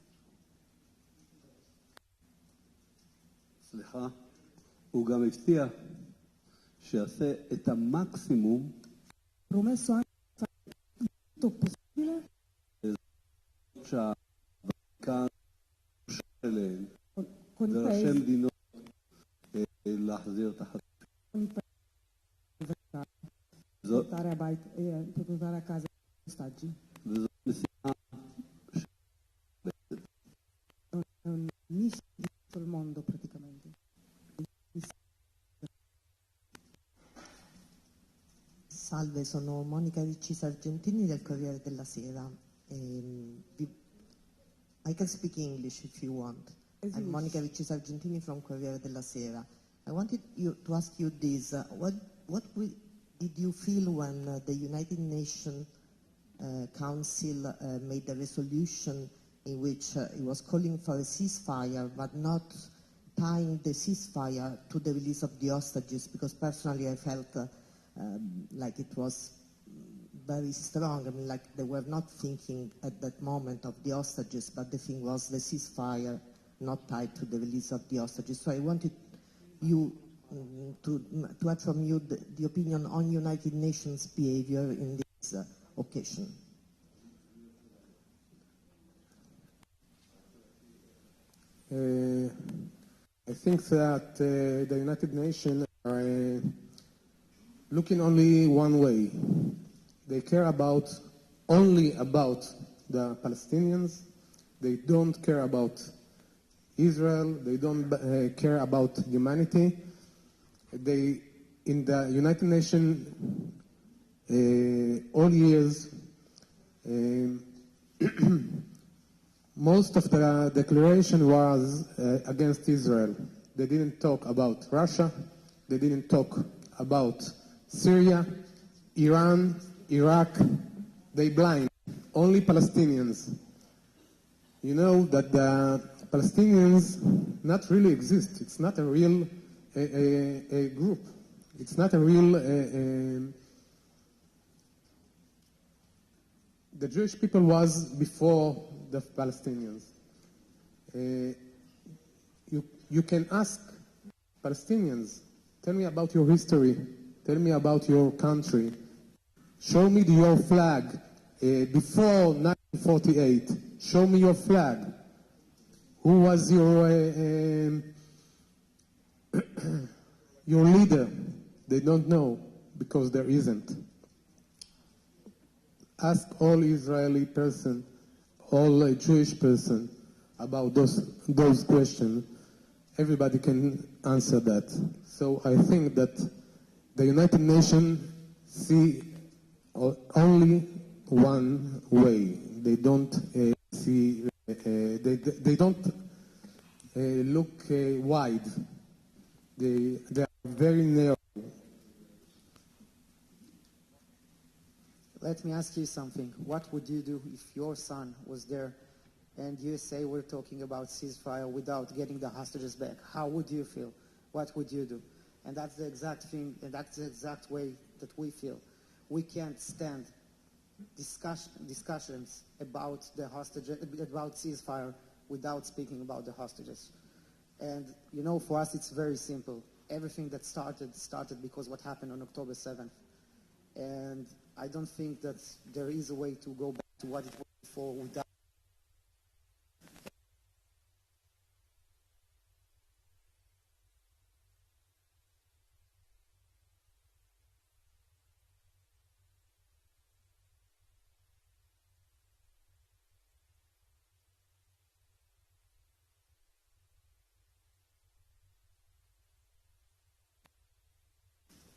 סליחה, הוא גם הבטיח שיעשה את המקסימום שהבקעה שלהם וראשי מדינות להחזיר את החטופים. וזאת משימה sul mondo praticamente. Salve, sono Monica Ricci Sargentini del Corriere della Sera. I can speak English if you want. I'm Monica Ricci Sargentini from Corriere della Sera. I wanted to ask you this. What did you feel when the United Nations Council made a resolution in which it was calling for a ceasefire, but not tying the ceasefire to the release of the hostages? Because personally I felt like it was very strong. I mean, like they were not thinking at that moment of the hostages, but the thing was the ceasefire not tied to the release of the hostages. So I wanted you to have from you the opinion on United Nations behavior in this occasion. I think that the United Nations are looking only one way. They care only about the Palestinians, They don't care about Israel. They don't care about humanity. They, in the United Nations, all years, most of the declaration was against Israel. They didn't talk about Russia. They didn't talk about Syria, Iran, Iraq. They blind. Only Palestinians. You know that the Palestinians not really exist. It's not a real a group. It's not a real... the Jewish people was before the Palestinians. You can ask Palestinians, tell me about your history, tell me about your country, show me your flag before 1948, show me your flag. Who was your leader? They don't know because there isn't. Ask all Israeli person, all Jewish person about those questions. Everybody can answer that. So I think that the United Nations see only one way. They don't see. They don't look wide. They are very narrow. Let me ask you something. What would you do if your son was there and you say we're talking about ceasefire without getting the hostages back? How would you feel? What would you do? And that's the exact thing, and that's the exact way that we feel. We can't stand discussions about the hostages, about ceasefire, without speaking about the hostages. And, you know, for us it's very simple. Everything that started because what happened on October 7th. And I don't think that there is a way to go back to what it was before without.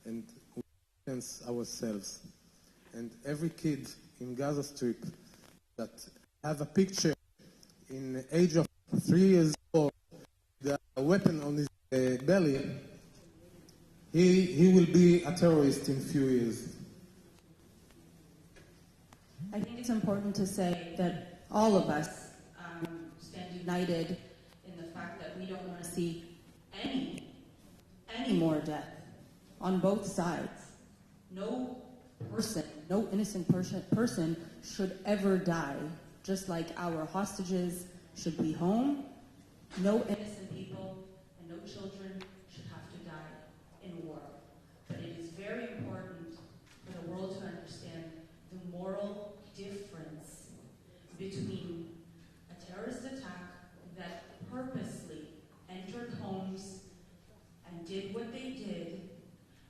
And we sense ourselves. And every kid in Gaza Strip that have a picture in the age of 3 years old, the weapon on his belly, he will be a terrorist in a few years. I think it's important to say that all of us stand united in the fact that we don't want to see any more death on both sides. No person, no innocent person should ever die, just like our hostages should be home. No innocent people and no children should have to die in war. But it is very important for the world to understand the moral difference between a terrorist attack that purposely entered homes and did what they did,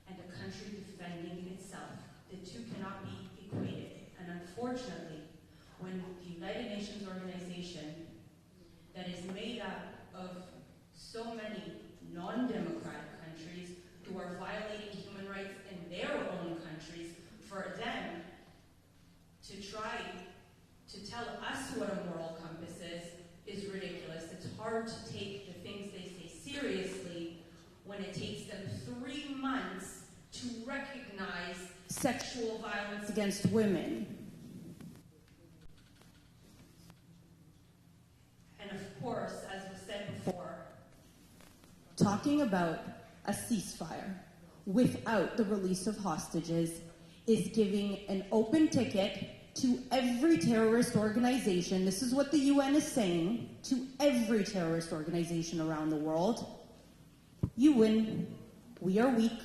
and a country defending itself. The two cannot be equated. And unfortunately, when the United Nations organization that is made up of so many non-democratic countries who are violating human rights in their own countries, for them to try to tell us what a moral compass is ridiculous. It's hard to take the things they say seriously when it takes them 3 months to recognize sexual violence against women. And of course, as was said before, talking about a ceasefire without the release of hostages is giving an open ticket to every terrorist organization. This is what the UN is saying to every terrorist organization around the world. You win. We are weak.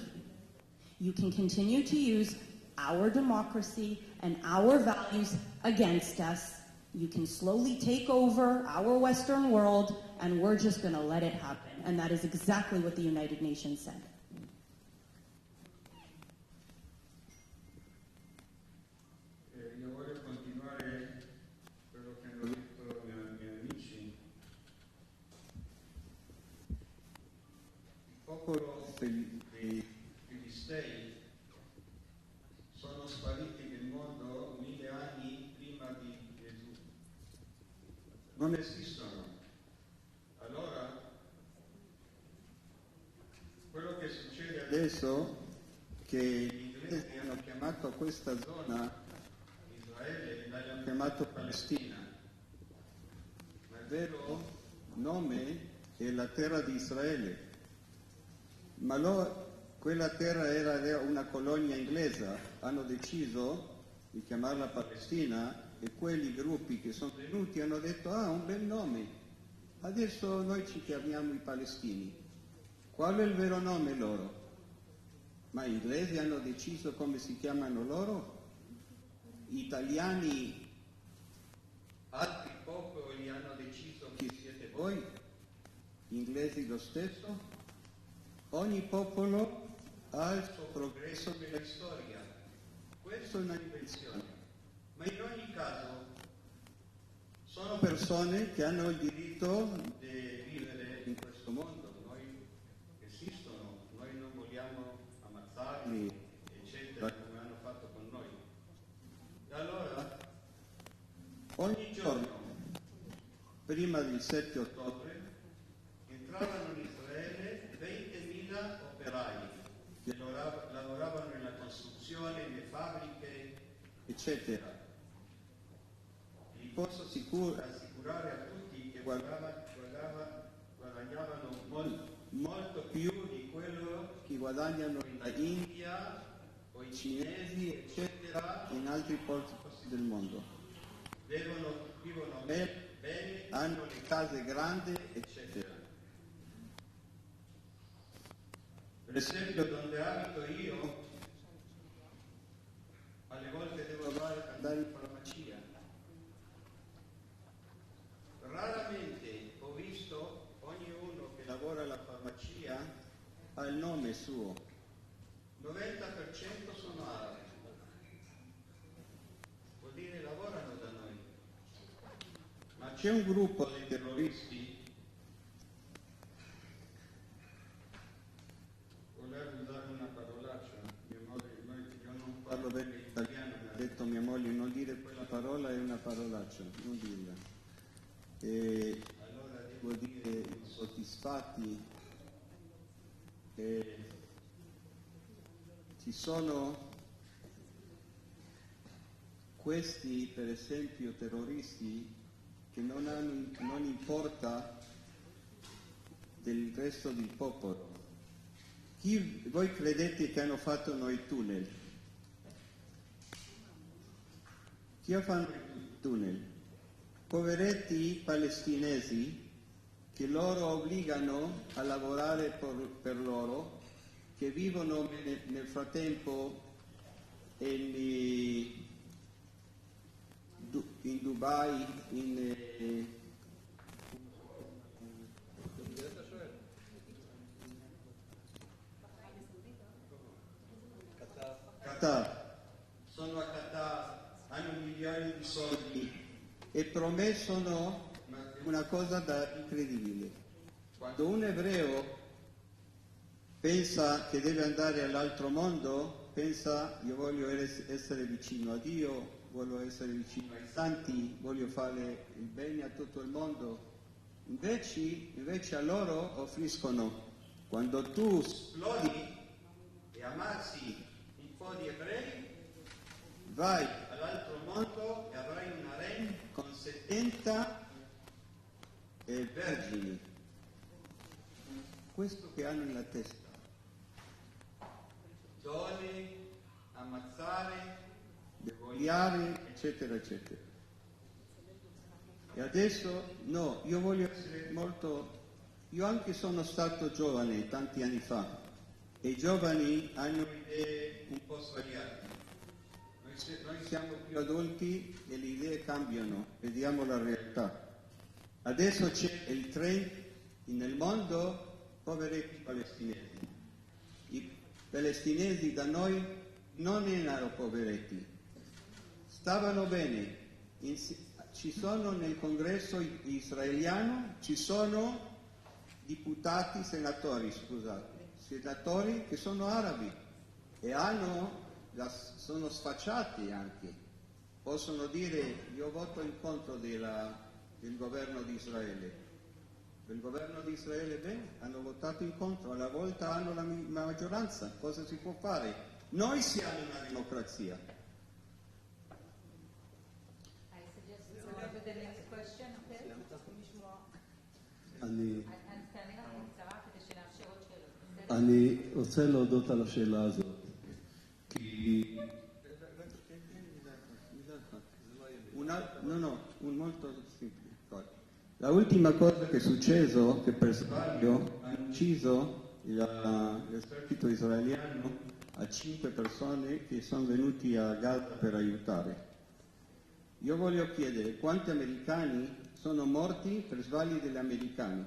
You can continue to use our democracy and our values against us. You can slowly take over our Western world, and we're just going to let it happen. And that is exactly what the United Nations said. Io voglio continuare quello che hanno detto spariti nel mondo 1000 anni prima di Gesù. Non esistono. Allora, quello che succede adesso è che gli inglesi hanno chiamato questa zona Israele, l'hanno chiamato Palestina, ma il vero nome è la terra di Israele. Ma quella terra era una colonia inglese, hanno deciso di chiamarla Palestina e quelli gruppi che sono venuti hanno detto un bel nome, adesso noi ci chiamiamo i palestini. Qual è il vero nome loro? Ma gli inglesi hanno deciso come si chiamano loro? Gli italiani, altri popoli hanno deciso chi siete voi? Gli inglesi lo stesso? Ogni popolo ha il suo progresso nella storia. Questa è una invenzione. Ma in ogni caso sono persone che hanno il diritto di vivere in questo mondo. Noi esistono, noi non vogliamo ammazzarli, eccetera, come hanno fatto con noi. E allora, ogni giorno, prima del 7 ottobre, entravano in Israele 20.000 operai che lavoravano nella costruzione, nelle fabbriche, eccetera. Vi posso assicurare a tutti che guadagnavano molto più di quello che guadagnano in India o i cinesi, eccetera, in altri posti del mondo. Vivono bene, hanno le case grandi, eccetera. Per esempio, dove abito io, alle volte devo andare in farmacia. Raramente ho visto ognuno che lavora alla farmacia ha il nome suo. 90% sono arabi. Vuol dire lavorano da noi. Ma c'è un gruppo di terroristi, volevo usare una parolaccia, io non parlo bene italiano, mi ha detto mia moglie non dire quella parola, è una parolaccia, non dirla. E allora devo dire insoddisfatti, ci sono questi per esempio terroristi che non importa del resto del popolo. Voi credete che hanno fatto noi tunnel? Chi ha fatto i tunnel? Poveretti palestinesi che loro obbligano a lavorare per loro, che vivono nel frattempo in Dubai, in Qatar. Sono a Qatar, hanno milioni di soldi e promettono una cosa incredibile. Quando un ebreo pensa che deve andare all'altro mondo, pensa io voglio essere vicino a Dio, voglio essere vicino ai santi, voglio fare il bene a tutto il mondo. Invece a loro offriscono, quando tu esplodi e ammazzi un po' di ebrei, vai all'altro mondo e avrai un harem con 70 vergini. Questo che hanno nella testa. Donne, ammazzare, devogliare, eccetera, eccetera. E adesso, no, io voglio essere io anche sono stato giovane tanti anni fa, e i giovani hanno idee un po' sbagliate. Noi siamo più adulti e le idee cambiano, vediamo la realtà. Adesso c'è il trend nel mondo, poveretti palestinesi. I palestinesi da noi non erano poveretti, stavano bene. Ci sono nel congresso israeliano, ci sono senatori che sono arabi e hanno sono sfacciati anche. Possono dire io voto in contro del governo di Israele. Il governo di Israele, hanno votato in contro, alla volta hanno la maggioranza, cosa si può fare? Noi siamo una democrazia. I suggest we go to the next question, okay? אני רוצה להודות על השאלה הזאת, כי... molto semplice. La ultima cosa che è successo, che per sbaglio hanno ucciso l'esercito israeliano a 5 persone che sono venuti a Gaza per aiutare. Io voglio chiedere quanti americani sono morti per sbagli degli americani,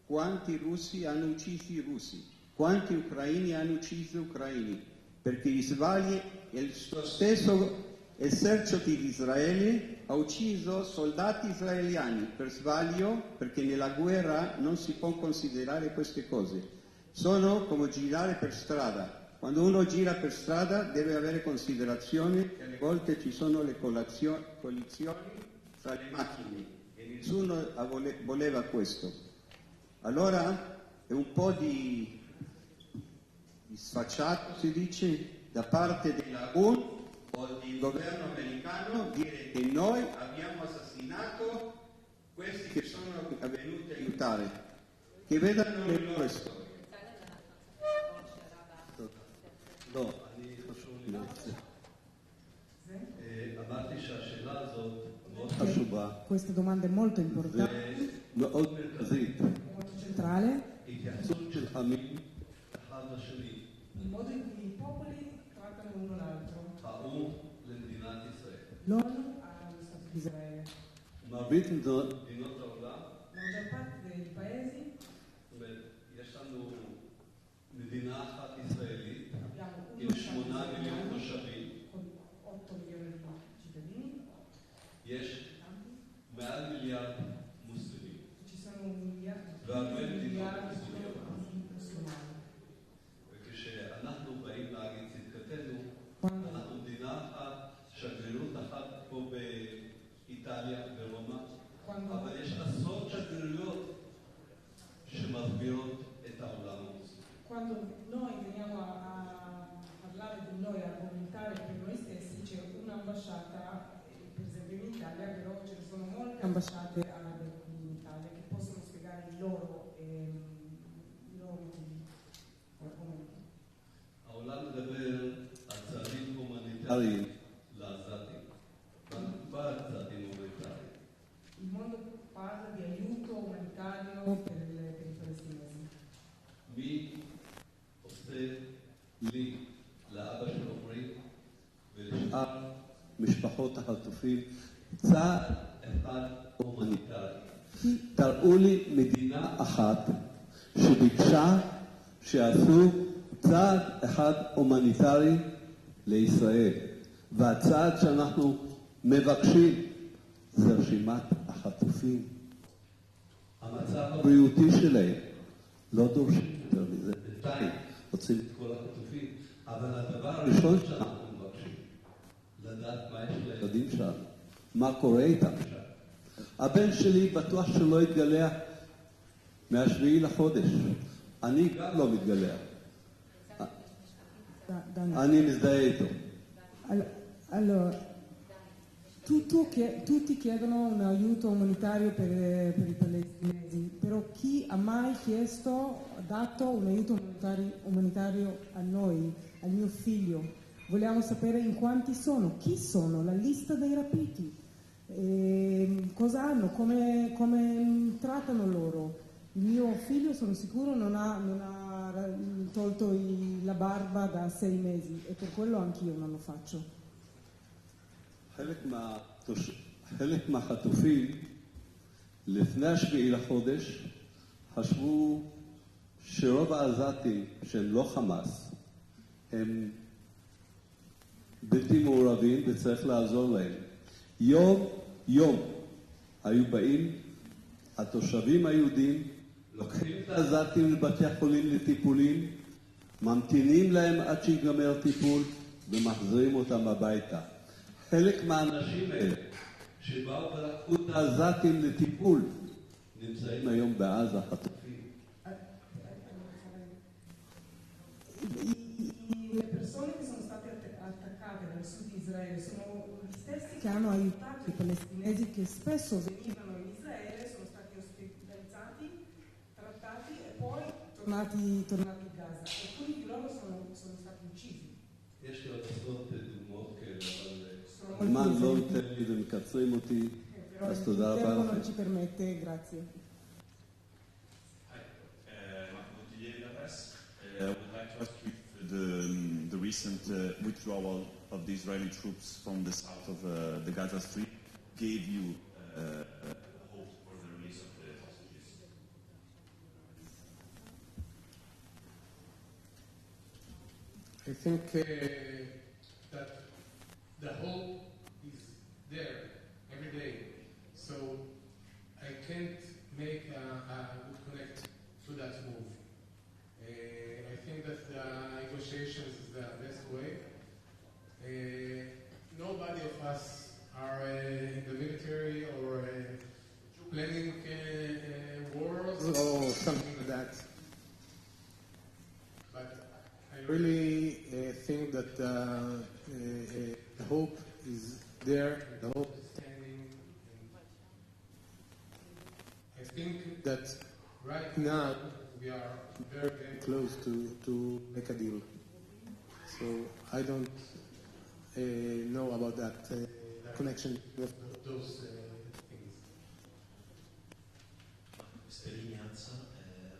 quanti russi hanno ucciso i russi, quanti ucraini hanno ucciso ucraini, perché gli sbagli il suo stesso esercito di Israele ha ucciso soldati israeliani per sbaglio, perché nella guerra non si può considerare queste cose. Sono come girare per strada. Quando uno gira per strada deve avere considerazione che alle volte ci sono le collisioni tra le macchine e nessuno voleva questo. Allora è un po' di sfacciato, si dice, da parte della ONU o del governo americano dire che noi abbiamo assassinato questi che sono venuti a aiutare, che vedano le loro storie. לא, אני חשוב לי להצטער. אמרתי שהשאלה הזאת מאוד חשובה. Questa domanda è molto importante. ומאוד מרכזית. Molto centrale. התייחסות של עמים אחד לשני. Il modo in cui i popoli trattano uno l'altro. האו"ם למדינת ישראל. L'ONU allo Stato di Israele. מרבית מדינות העולם. La maggior parte dei paesi. יש לנו מדינה אחת ישראלית. עם 8 מיליון תושבים. יש מעל מיליארד מוסלמים. והרבה מדינות מוסלמיות. וכשאנחנו באים להגיד צדקתנו, אנחנו מדינה אחת, שגרירות אחת פה באיטליה, ברומא, אבל יש עשרות שגרירויות שמסבירות את העולם המוסלמי. Quando noi veniamo a parlare di noi, a commentare per noi stessi, c'è un'ambasciata, per esempio in Italia, però ce ne sono molte ambasciate arabe in Italia che possono spiegare i loro motivi. העולם מדבר על צעדים הומניטריים לעזתים. מה צעדים הומניטריים? Il mondo parla di aiuto umanitario per i palestinesi. מי עושה לי, לאבא של עומרי ולשאר משפחות החטופים צעד אחד הומניטרי. תראו לי מדינה אחת שביקשה שיעשו צעד אחד הומניטרי לישראל, והצעד שאנחנו מבקשים זה רשימת החטופים. המצב הבריאותי שלהם לא דורשים יותר מזה, בינתיים רוצים את כל החטופים, אבל הדבר הראשון שאנחנו מבקשים, לדעת מה יש לילדים שלנו, מה קורה איתם שם. הבן שלי בטוח שלא יתגלח מהשביעי לחודש, אני גם לא מתגלח, אני מזדהה איתו. Allora, tutti chiedono un aiuto umanitario per i palestinesi, però chi ha mai chiesto, dato un aiuto umanitario a noi, al mio figlio? Vogliamo sapere in quanti sono, chi sono, la lista dei rapiti, cosa hanno, come trattano loro. Il mio figlio, sono sicuro, non ha tolto la barba da 6 mesi e per quello anch'io non lo faccio. חלק מהחטופים לפני השביעי לחודש חשבו שרוב העזתים שהם לא חמאס הם בלתי מעורבים וצריך לעזור להם. יום היו באים התושבים היהודים, לוקחים את העזתים לבתי החולים לטיפולים, ממתינים להם עד שיגמר טיפול ומחזירים אותם הביתה. חלק מהאנשים האלה שבאו ולקחו את העזתים לטיפול נמצאים היום בעזה חטופים. Le persone che sono state attaccate dal sud di Israele sono gli stessi che hanno aiutato i palestinesi che spesso venivano in Israele, sono stati ospitalizzati, trattati e poi tornati in Gaza. Alcuni di loro sono stati uccisi. יש לי עוד עשרות דוגמאות כאלה, אבל הזמן לא נותן לי ומקצרים אותי, אז תודה רבה לכם. non ci permette, grazie. I would like to ask you if the recent withdrawal of the Israeli troops from the south of the Gaza Strip gave you hope for the release of the hostages. I think that the hope is there every day, so I can't make a good connect to that move. I think that the negotiations is the best way. Nobody of us are in the military or planning wars or something like that. But I really think that the hope is there, the hope is standing. I think that right now we are very, very close to make a deal. So I don't know about that connection with those things. Mr. Ignazza,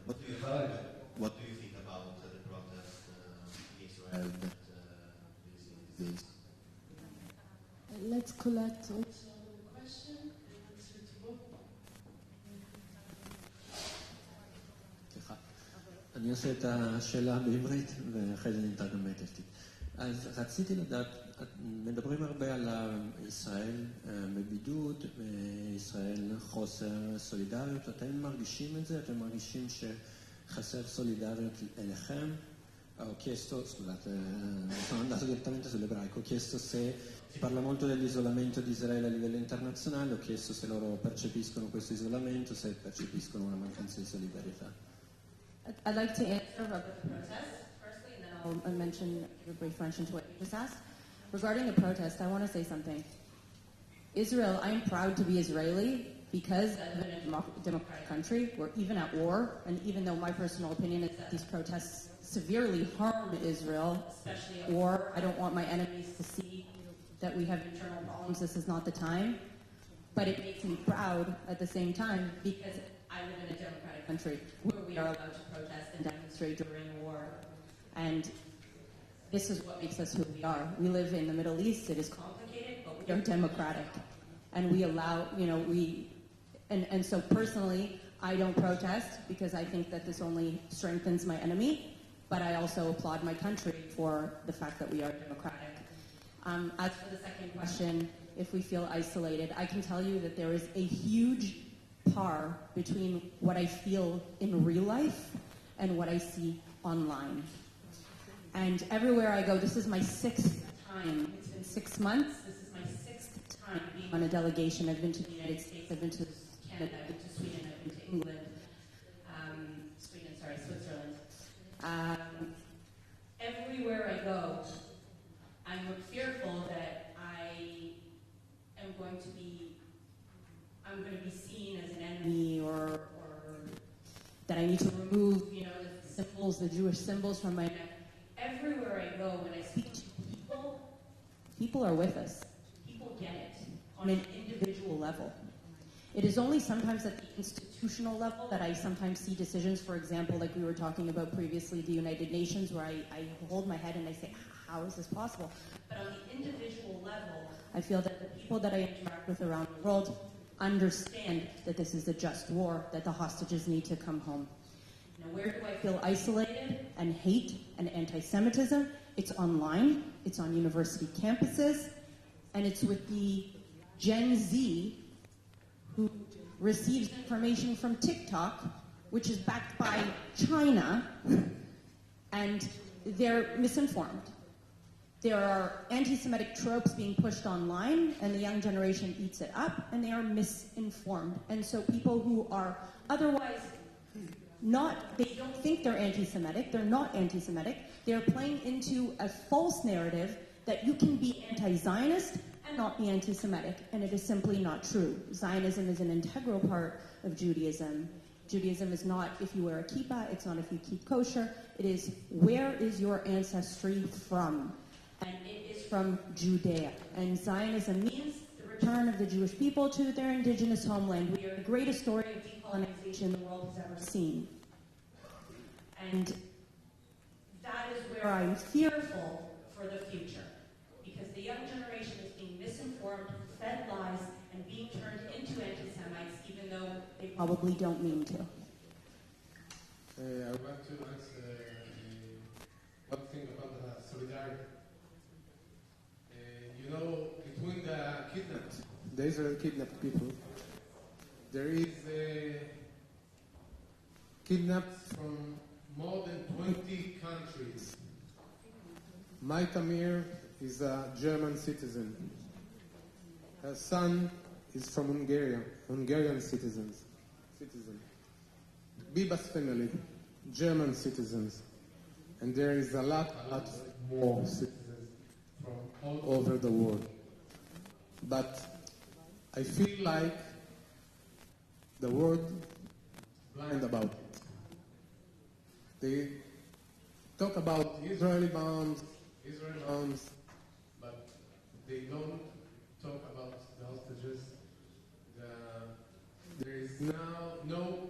what do you think about the protest in Israel that is in these days? Let's collect also the question and answer to both. אני עושה את השאלה בעברית ואחרי זה נתרגם בעברית. אז רציתי לדעת, מדברים הרבה על ישראל בבידוד, ישראל חוסר סולידריות, אתם מרגישים את זה? אתם מרגישים שחסר סולידריות אליכם? Ho chiesto, scusate, sono andato direttamente sull'ebraico, ho chiesto se si parla molto dell'isolamento di Israele a livello internazionale, ho chiesto se loro percepiscono questo isolamento, se percepiscono una mancanza di solidarietà. I'd like to answer about the protest firstly, and then I'll mention a brief mention to what you just asked. Regarding the protest, I want to say something. Israel, I am proud to be Israeli because I live in a democratic country. We're even at war, and even though my personal opinion is that these protests severely harm Israel, especially at war, I don't want my enemies to see that we have internal problems. This is not the time. But it makes me proud at the same time because I live in a democratic country where we are allowed to protest and demonstrate during war. And this is what makes us who we are. We live in the Middle East. It is complicated, but we are democratic. And we allow, and so personally, I don't protest because I think that this only strengthens my enemy. But I also applaud my country for the fact that we are democratic. As for the second question, if we feel isolated, I can tell you that there is a huge par between what I feel in real life and what I see online. And everywhere I go, this is my 6th time. It's been 6 months. This is my 6th time being on a delegation. I've been to the United States, I've been to Canada, I've been to Sweden, I've been to England, Switzerland. Everywhere I go, I'm fearful that I'm going to be seen as an enemy or that I need to remove, the symbols, the Jewish symbols from my neck. Everywhere I go, when I speak to people are with us. People get it on an individual level. It is only sometimes at the institutional level that I sometimes see decisions, for example, like we were talking about previously, the United Nations, where I hold my head and I say, how is this possible? But on the individual level, I feel that the people that I interact with around the world understand that this is a just war, that the hostages need to come home. Now, where do I feel isolated and hate and anti-Semitism? It's online, it's on university campuses, and it's with the Gen Z who receives information from TikTok, which is backed by China, and they're misinformed. There are anti-Semitic tropes being pushed online, and the young generation eats it up, and they are misinformed. And so people who are otherwise they don't think they're anti-Semitic, they're not anti-Semitic, they're playing into a false narrative that you can be anti-Zionist and not be anti-Semitic, and it is simply not true. Zionism is an integral part of Judaism. Judaism is not if you wear a kippah, it's not if you keep kosher, it is where is your ancestry from? And it is from Judea. And Zionism means the return of the Jewish people to their indigenous homeland. We are the greatest story of decolonization the world has ever seen. And that is where I'm fearful for the future. Because the young generation is being misinformed, fed lies, and being turned into anti-Semites, even though they probably don't mean to. I want to answer one thing about solidarity. Between the Israel kidnapped people, there is kidnapped from more than 20 countries. My Tamir is a German citizen. Her son is from Hungarian citizen. Biba's family, German citizens. And there is a lot more citizens from all over the world. But I feel like the world is blind about it. They talk about Israeli bombs, but they don't talk about the hostages. There is now no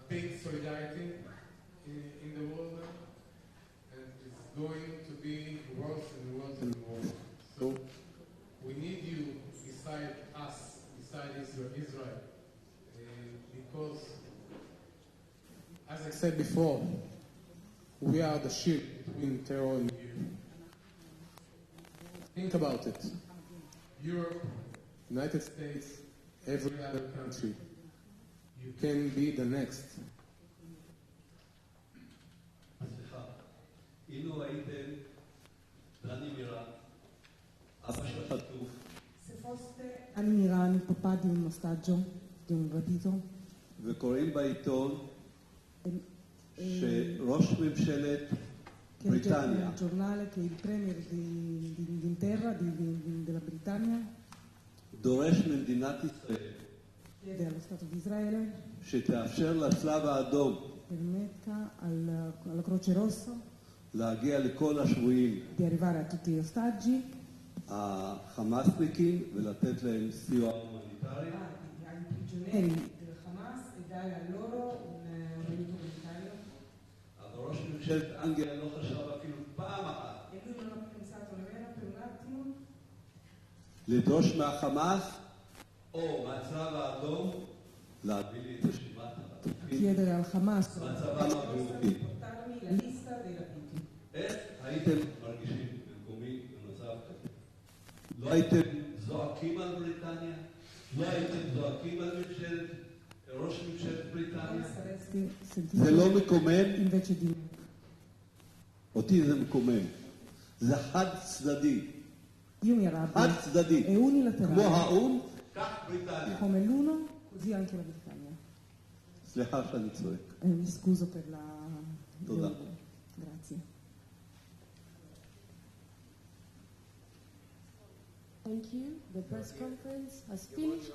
big solidarity in the world now, and it's going to be worse and worse and worse. So we need you beside us, beside Israel, because, as I said before, we are the shield between terror and you. Think about it. Europe, United States, every other country. You can be the next. אילו הייתם דני מירה, אבא של חטוף. Se foste Anni Miran, papà di un ostaggio, di un rapito. וקוראים בעיתון שראש ממשלת בריטניה Il giornale che il premier d'Inghilterra, della Britannia, דורש ממדינת ישראל chiede allo Stato di Israele שתאפשר לצלב האדום permetta alla Croce Rossa להגיע לכל השבויים di arrivare a tutti gli ostaggi, החמאסניקים ולתת להם סיוע הומניטרי. ai prigionieri del Hamas e dare a loro un aiuto umanitario. אבל ראש ממשלת אנגליה לא חשב אפילו פעם אחת E lui non ha pensato nemmeno per un attimo לדרוש מהחמאס או מהצלב האדום להביא לי את רשימת החטופים chiedere al Hamas מצבם הבריאותי. portarmi la lista dei rapiti. איך הייתם מרגישים במקומי במצב כזה? לא הייתם זועקים על בריטניה? לא הייתם זועקים על ראש ממשלת בריטניה? זה לא מקומם? אותי זה מקומם. זה חד צדדי. חד צדדי. כמו האו"ם, כך בריטניה. come l'uno, così anche la Britannia. סליחה שאני צועק. Mi scuso per la... תודה. Grazie. Thank you. The press conference has finished.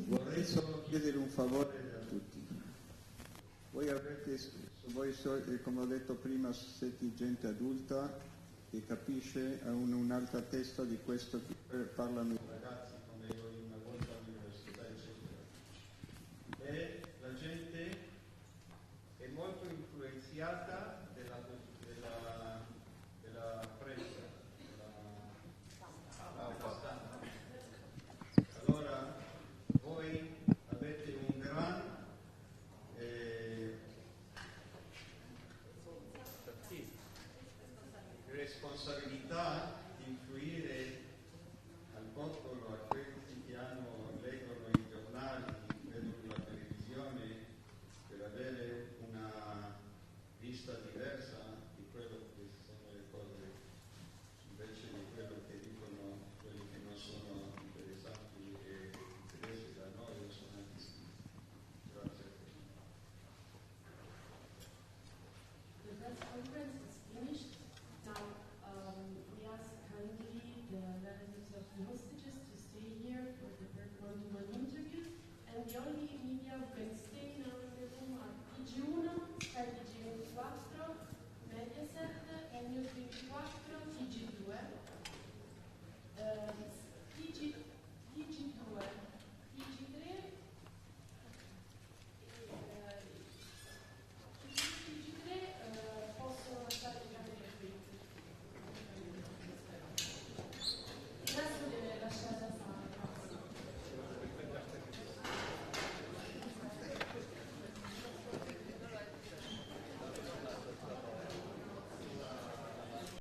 Vorrei solo chiedere un favore a tutti. Come ho detto prima, siete gente adulta che capisce a un'altra testa di questo che parlano i ragazzi come io una volta all'università, eccetera. E la gente è molto influenzata della pressa, della stampa. Allora, voi avete un gran responsabilità di influire